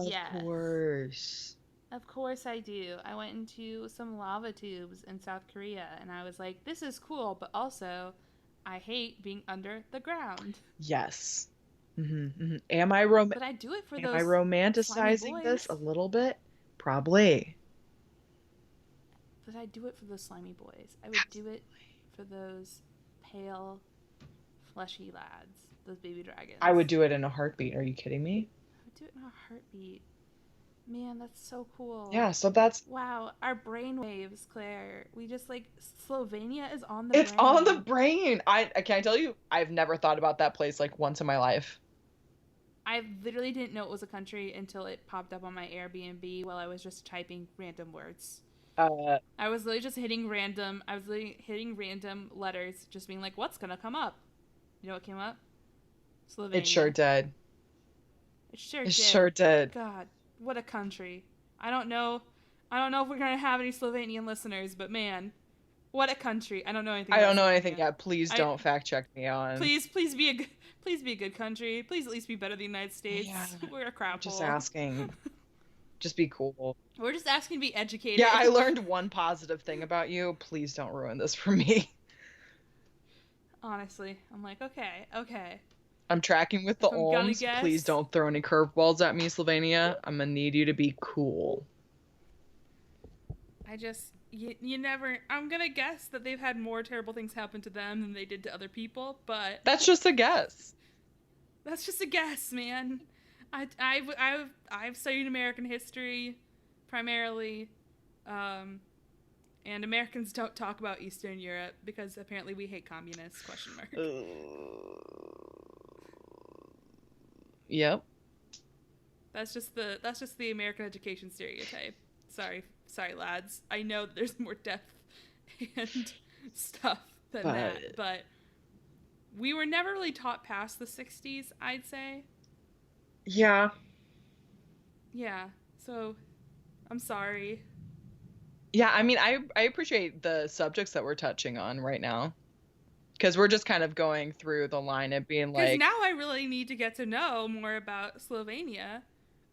[SPEAKER 2] Yes. Of course.
[SPEAKER 1] Of course I do. I went into some lava tubes in South Korea, and I was like, this is cool, but also, I hate being under the ground.
[SPEAKER 2] Yes. Mm-hmm, mm-hmm.
[SPEAKER 1] But I do it for those.
[SPEAKER 2] Am I romanticizing this a little bit? Probably.
[SPEAKER 1] But I do it for those slimy boys. I would do it for those pale, fleshy lads, those baby dragons.
[SPEAKER 2] I would do it in a heartbeat. Are you kidding me?
[SPEAKER 1] I would do it in a heartbeat. Man, that's so cool.
[SPEAKER 2] Yeah, so that's...
[SPEAKER 1] Wow, our brain waves, Claire. We just, like, Slovenia is on the brain.
[SPEAKER 2] It's on the brain! I can I tell you, I've never thought about that place, like, once in my life.
[SPEAKER 1] I literally didn't know it was a country until it popped up on my Airbnb while I was just typing random words. I was literally just hitting random letters, just being like, what's gonna come up? You know what came up? Slovenia.
[SPEAKER 2] It sure did.
[SPEAKER 1] It sure
[SPEAKER 2] did.
[SPEAKER 1] God, what a country. I don't know if we're gonna have any Slovenian listeners, but man, what a country. I don't know anything.
[SPEAKER 2] I don't know anything yet. Please don't fact check me on.
[SPEAKER 1] Please be a good country. Please at least be better than the United States. Yeah, we're a crap hole.
[SPEAKER 2] Just asking. Just be cool.
[SPEAKER 1] We're just asking to be educated.
[SPEAKER 2] Yeah, I learned one positive thing about you. Please don't ruin this for me.
[SPEAKER 1] Honestly, I'm like, okay.
[SPEAKER 2] I'm tracking with the
[SPEAKER 1] If I'm gonna
[SPEAKER 2] Olms. Please
[SPEAKER 1] guess.
[SPEAKER 2] don't throw any curveballs at me, Slovenia. I'm gonna need you to be cool.
[SPEAKER 1] You never. I'm gonna guess that they've had more terrible things happen to them than they did to other people, but
[SPEAKER 2] That's just a guess.
[SPEAKER 1] that's just a guess, man. I've studied American history primarily, and Americans don't talk about Eastern Europe because apparently we hate communists? Question mark.
[SPEAKER 2] Yep.
[SPEAKER 1] That's just the American education stereotype. Sorry, lads. I know that there's more depth and stuff than that, but we were never really taught past the 60s, I'd say.
[SPEAKER 2] Yeah.
[SPEAKER 1] Yeah. So, I'm sorry.
[SPEAKER 2] Yeah, I mean, I appreciate the subjects that we're touching on right now. Because we're just kind of going through the line and being like...
[SPEAKER 1] Because now I really need to get to know more about Slovenia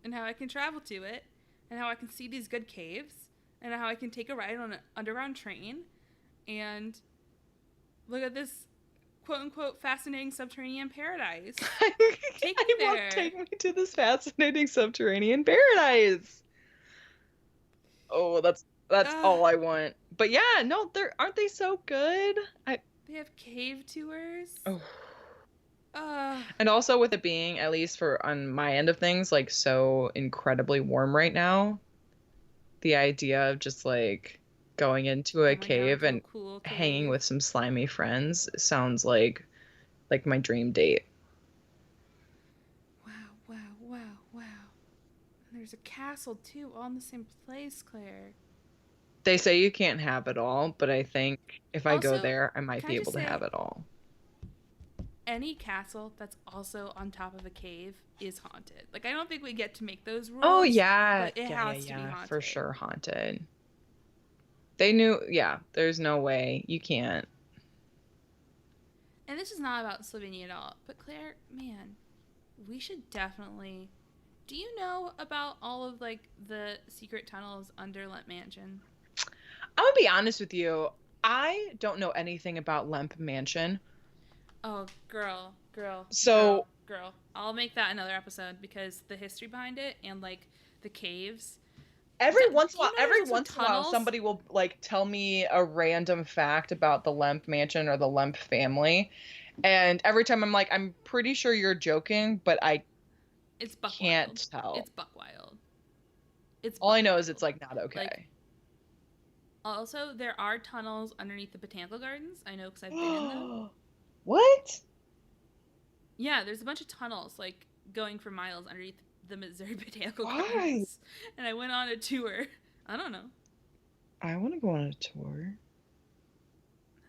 [SPEAKER 1] and how I can travel to it and how I can see these good caves and how I can take a ride on an underground train and look at this quote-unquote fascinating subterranean paradise. Take me there.
[SPEAKER 2] Take me to this fascinating subterranean paradise. Oh, that's all I want. But yeah, no, aren't they so good?
[SPEAKER 1] They have cave tours.
[SPEAKER 2] Oh.
[SPEAKER 1] Uh,
[SPEAKER 2] And also with it being, at least for on my end of things, like so incredibly warm right now, the idea of just like going into a cave and
[SPEAKER 1] cool
[SPEAKER 2] hanging with some slimy friends sounds like my dream date.
[SPEAKER 1] Wow. There's a castle too, all in the same place, Claire.
[SPEAKER 2] They say you can't have it all, but I think if I go there, I might be able to have it all.
[SPEAKER 1] Any castle that's also on top of a cave is haunted. Like, I don't think we get to make those rules.
[SPEAKER 2] Oh, yeah.
[SPEAKER 1] But it has to be haunted.
[SPEAKER 2] For sure haunted. They knew, there's no way. You can't.
[SPEAKER 1] And this is not about Slovenia at all. But Claire, man, we should definitely... Do you know about all of, like, the secret tunnels under Lemp Mansion?
[SPEAKER 2] I'm gonna be honest with you. I don't know anything about Lemp Mansion.
[SPEAKER 1] Oh, girl.
[SPEAKER 2] So...
[SPEAKER 1] Girl. I'll make that another episode because the history behind it and, like, the caves...
[SPEAKER 2] Every once in a while, somebody will like tell me a random fact about the Lemp Mansion or the Lemp family, and every time I'm like, I'm pretty sure you're joking, but I can't tell.
[SPEAKER 1] It's buck wild.
[SPEAKER 2] All I know is it's like not okay.
[SPEAKER 1] Like, also, there are tunnels underneath the botanical gardens. I know because I've been in them.
[SPEAKER 2] What?
[SPEAKER 1] Yeah, there's a bunch of tunnels like going for miles underneath the Missouri Botanical Gardens. And I went on a tour. I don't know.
[SPEAKER 2] I want to go on a tour.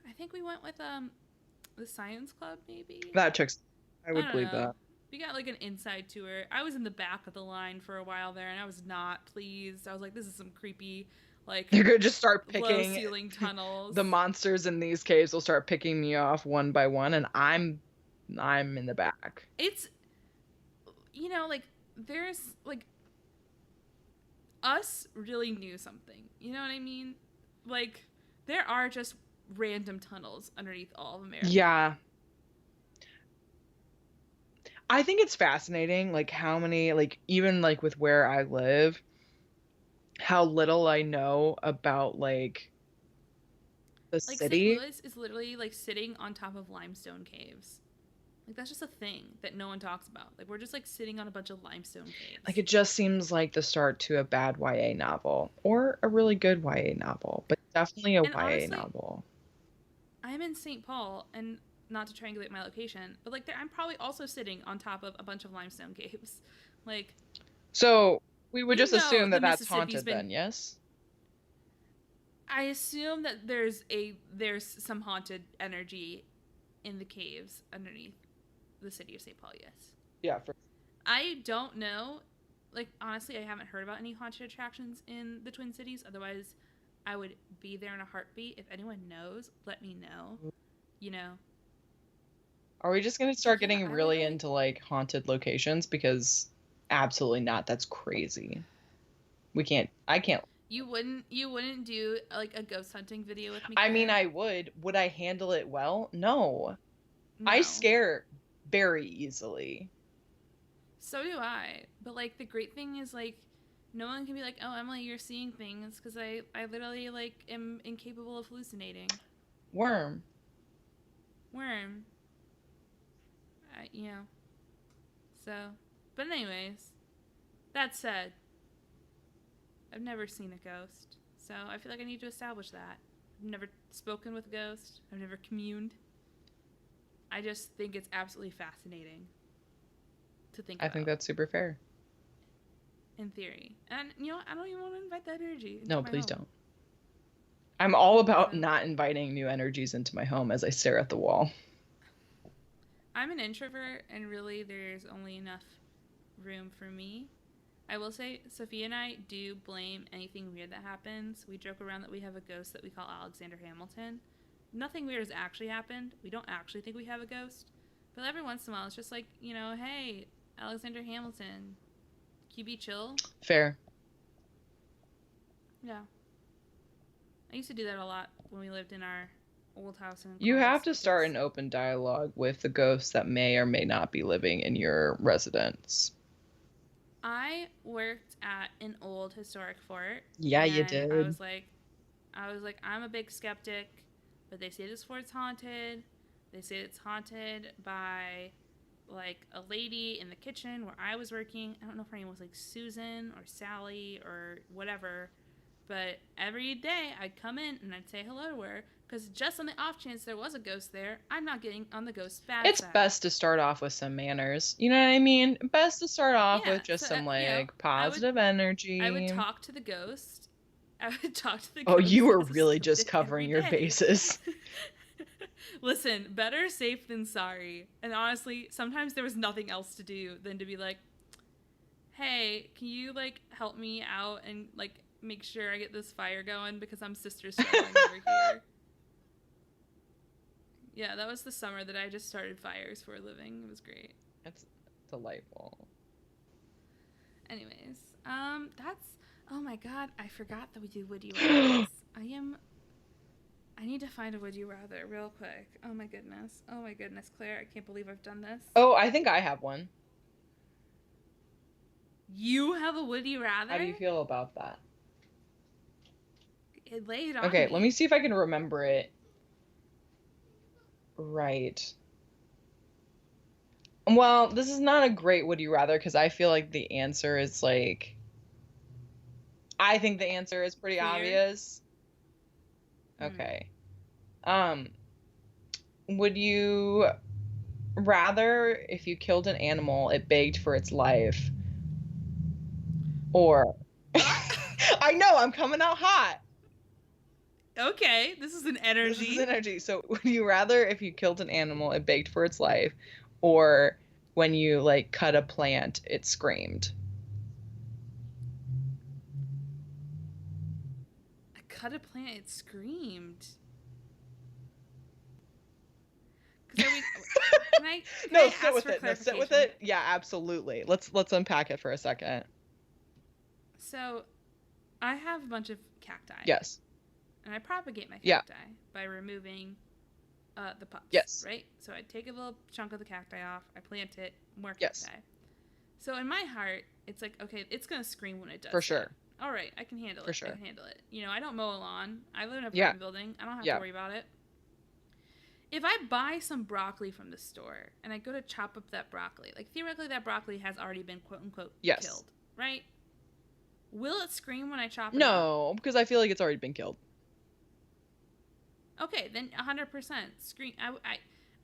[SPEAKER 1] I think we went with the science club, maybe.
[SPEAKER 2] That checks. I would believe that.
[SPEAKER 1] We got like an inside tour. I was in the back of the line for a while there, and I was not pleased. I was like, "This is some creepy, like."
[SPEAKER 2] They're gonna just start picking
[SPEAKER 1] low ceiling tunnels.
[SPEAKER 2] The monsters in these caves will start picking me off one by one, and I'm in the back.
[SPEAKER 1] It's, like. There's, like, us really knew something. You know what I mean? Like, there are just random tunnels underneath all of America.
[SPEAKER 2] Yeah. I think it's fascinating, like, how many, like, even, like, with where I live, how little I know about, like, the city.
[SPEAKER 1] St. Louis is literally, like, sitting on top of limestone caves. Like, that's just a thing that no one talks about. Like, we're just, like, sitting on a bunch of limestone caves.
[SPEAKER 2] Like, it just seems like the start to a bad YA novel. Or a really good YA novel. But definitely a YA novel.
[SPEAKER 1] I'm in St. Paul, and not to triangulate my location, but, like, I'm probably also sitting on top of a bunch of limestone caves. Like...
[SPEAKER 2] So, we would just assume that that's haunted then, yes?
[SPEAKER 1] I assume that there's some haunted energy in the caves underneath the city of St. Paul, yes.
[SPEAKER 2] Yeah.
[SPEAKER 1] I don't know. Like, honestly, I haven't heard about any haunted attractions in the Twin Cities. Otherwise, I would be there in a heartbeat. If anyone knows, let me know.
[SPEAKER 2] Are we just going to start getting really into, like, haunted locations? Because absolutely not. That's crazy. I can't.
[SPEAKER 1] You wouldn't do, like, a ghost hunting video with me?
[SPEAKER 2] I mean, I would. Would I handle it well? No. I scare very easily.
[SPEAKER 1] So do I. But like the great thing is like no one can be like, "Oh, Emily, you're seeing things," because I literally like am incapable of hallucinating.
[SPEAKER 2] Worm.
[SPEAKER 1] Worm. You know. So, but anyways, that said, I've never seen a ghost, so I feel like I need to establish that. I've never spoken with a ghost. I've never communed. I just think it's absolutely fascinating to think
[SPEAKER 2] I
[SPEAKER 1] about.
[SPEAKER 2] think that's super fair.
[SPEAKER 1] In theory. And, you know, I don't even want to invite that energy into
[SPEAKER 2] No,
[SPEAKER 1] my
[SPEAKER 2] please
[SPEAKER 1] home.
[SPEAKER 2] don't. I'm all about not inviting new energies into my home as I stare at the wall.
[SPEAKER 1] I'm an introvert, and really there's only enough room for me. I will say, Sophia and I do blame anything weird that happens. We joke around that we have a ghost that we call Alexander Hamilton. Nothing weird has actually happened. We don't actually think we have a ghost. But every once in a while, it's just like, you know, hey, Alexander Hamilton, can you be chill?
[SPEAKER 2] Fair.
[SPEAKER 1] Yeah. I used to do that a lot when we lived in our old house.
[SPEAKER 2] You have to start an open dialogue with the ghosts that may or may not be living in your residence.
[SPEAKER 1] I worked at an old historic fort.
[SPEAKER 2] Yeah, you did.
[SPEAKER 1] I was like, I'm a big skeptic, but they say this fort's haunted. They say it's haunted by like a lady in the kitchen where I was working. I don't know if her name was like Susan or Sally or whatever, but every day I'd come in and I'd say hello to her because just on the off chance there was a ghost there, I'm not getting on the ghost's bad
[SPEAKER 2] It's
[SPEAKER 1] side.
[SPEAKER 2] best to start off with some manners. You know what I mean? Best to start off with just some like positive energy.
[SPEAKER 1] I would talk to the ghost.
[SPEAKER 2] Oh, you were really just covering your bases.
[SPEAKER 1] Listen, better safe than sorry. And honestly, sometimes there was nothing else to do than to be like, hey, can you like help me out and like make sure I get this fire going because I'm sister struggling over here. Yeah, that was the summer that I just started fires for a living. It was great.
[SPEAKER 2] That's delightful.
[SPEAKER 1] Anyways, that's, oh my god, I forgot that we do Would You Rather. I need to find a Would You Rather real quick. Oh my goodness, Claire, I can't believe I've done this.
[SPEAKER 2] Oh, I think I have one.
[SPEAKER 1] You have a Would You Rather?
[SPEAKER 2] How do you feel about that?
[SPEAKER 1] It laid on
[SPEAKER 2] Okay,
[SPEAKER 1] me.
[SPEAKER 2] let me see if I can remember it. Right. Well, this is not a great Would You Rather because I feel like the answer is like, I think the answer is pretty obvious. Okay. Would you rather if you killed an animal, it begged for its life? Or I know, I'm coming out hot.
[SPEAKER 1] Okay, this is an energy.
[SPEAKER 2] This is an energy. So would you rather if you killed an animal, it begged for its life, or when you like cut a plant, it screamed?
[SPEAKER 1] I cut a plant, it screamed. Can I
[SPEAKER 2] No, sit with it. No, sit with it. Yeah, absolutely. Let's unpack it for a second.
[SPEAKER 1] So, I have a bunch of cacti.
[SPEAKER 2] Yes.
[SPEAKER 1] And I propagate my cacti by removing the pups.
[SPEAKER 2] Yes.
[SPEAKER 1] Right? So I take a little chunk of the cacti off, I plant it, more cacti.
[SPEAKER 2] Yes.
[SPEAKER 1] So in my heart, it's like, okay, it's going to scream when it does.
[SPEAKER 2] For sure.
[SPEAKER 1] All right, I can handle it.
[SPEAKER 2] For sure.
[SPEAKER 1] I can handle it. You know, I don't mow a lawn. I live in a apartment building. I don't have to worry about it. If I buy some broccoli from the store and I go to chop up that broccoli, like theoretically that broccoli has already been quote unquote killed, right? Will it scream when I chop it up?
[SPEAKER 2] No, because I feel like it's already been killed.
[SPEAKER 1] Okay, then 100% scream.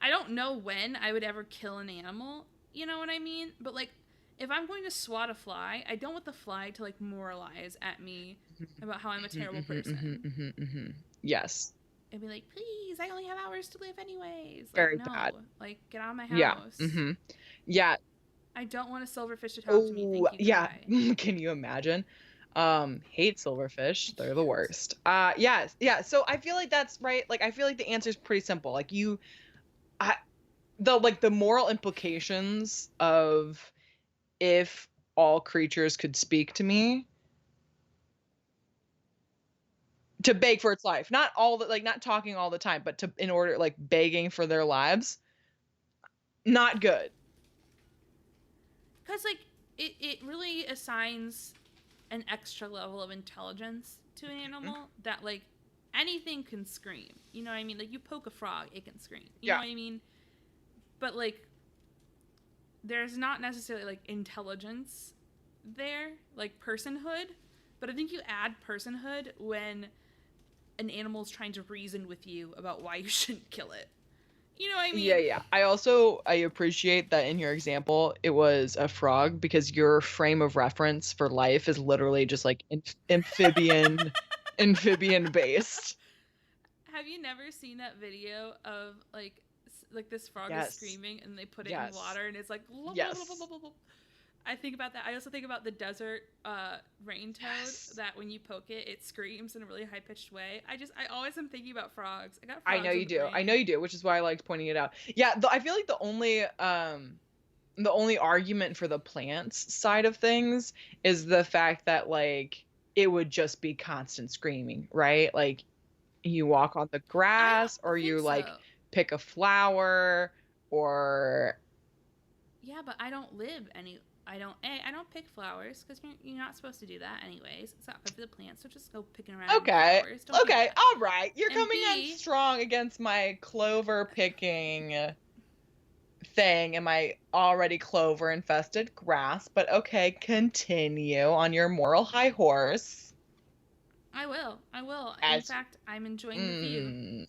[SPEAKER 1] I don't know when I would ever kill an animal, you know what I mean? But like, if I'm going to swat a fly, I don't want the fly to like moralize at me about how I'm a terrible person.
[SPEAKER 2] Yes.
[SPEAKER 1] And be like, please, I only have hours to live anyways. Like,
[SPEAKER 2] Very
[SPEAKER 1] no,
[SPEAKER 2] bad.
[SPEAKER 1] Like, get out of my house.
[SPEAKER 2] Yeah.
[SPEAKER 1] I don't want a silverfish to talk to me. Thank you.
[SPEAKER 2] Yeah. Can you imagine? Hate silverfish. They're the worst. Yeah. So I feel like that's right. Like, I feel like the answer is pretty simple. Like the moral implications of if all creatures could speak to me to beg for its life, not talking all the time, but in order, like begging for their lives. not good.
[SPEAKER 1] Because, like, it really assigns an extra level of intelligence to an animal that, like, anything can scream. You know what I mean? Like, you poke a frog, it can scream. You know what I mean? But, like, there's not necessarily, like, intelligence there, like, personhood. But I think you add personhood when an animal's trying to reason with you about why you shouldn't kill it. You know what I mean?
[SPEAKER 2] Yeah. I appreciate that in your example, it was a frog, because your frame of reference for life is literally just like amphibian based.
[SPEAKER 1] Have you never seen that video of like this frog is screaming and they put it in water and it's like blah, blah, blah, blah, blah, blah. I think about that. I also think about the desert rain toad that when you poke it, it screams in a really high pitched way. I always am thinking about frogs. I got frogs.
[SPEAKER 2] I know you do, which is why I liked pointing it out. Yeah, I feel like the only argument for the plants side of things is the fact that like it would just be constant screaming, right? Like you walk on the grass or you like pick a flower or
[SPEAKER 1] but I don't pick flowers because you're not supposed to do that anyways. It's not good for the plants, so just go picking around flowers.
[SPEAKER 2] Okay, all right. You're coming in strong against my clover picking thing and my already clover infested grass, but okay, continue on your moral high horse.
[SPEAKER 1] I will. In fact, I'm enjoying the view.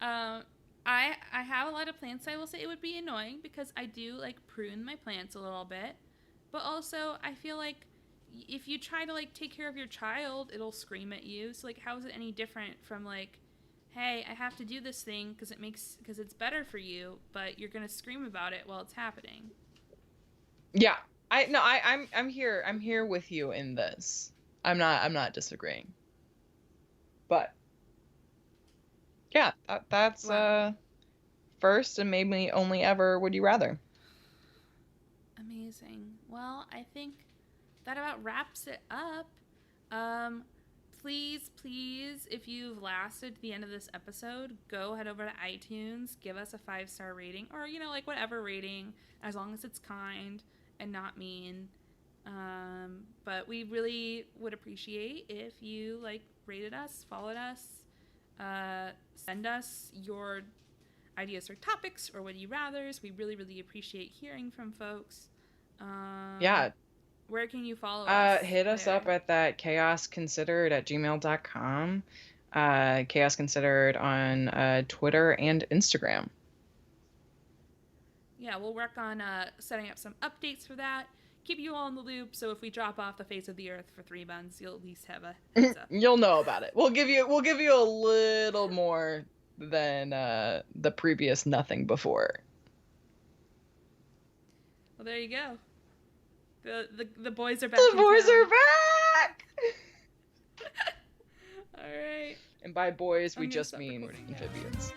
[SPEAKER 1] I have a lot of plants. I will say it would be annoying because I do like prune my plants a little bit. But also, I feel like if you try to, like, take care of your child, it'll scream at you. So, like, how is it any different from, like, hey, I have to do this thing because it's better for you, but you're going to scream about it while it's happening.
[SPEAKER 2] Yeah. I'm here with you in this. I'm not disagreeing. But, yeah, that's, first and maybe only ever Would You Rather.
[SPEAKER 1] Amazing. Well, I think that about wraps it up. Please, if you've lasted to the end of this episode, go head over to iTunes, give us a 5-star rating, or, you know, like whatever rating, as long as it's kind and not mean. But we really would appreciate if you, like, rated us, followed us, send us your ideas for topics or would you rathers. We really, really appreciate hearing from folks. Where can you follow us?
[SPEAKER 2] Hit us up at that chaosconsidered@gmail.com. Chaos Considered on Twitter and Instagram.
[SPEAKER 1] Yeah, we'll work on setting up some updates for that. Keep you all in the loop, so if we drop off the face of the earth for 3 months, you'll at least have a heads up.
[SPEAKER 2] You'll know about it. We'll give you a little more than the previous nothing before.
[SPEAKER 1] Well, there you go. The boys are back.
[SPEAKER 2] The boys are back.
[SPEAKER 1] All right.
[SPEAKER 2] And by boys, we just mean amphibians.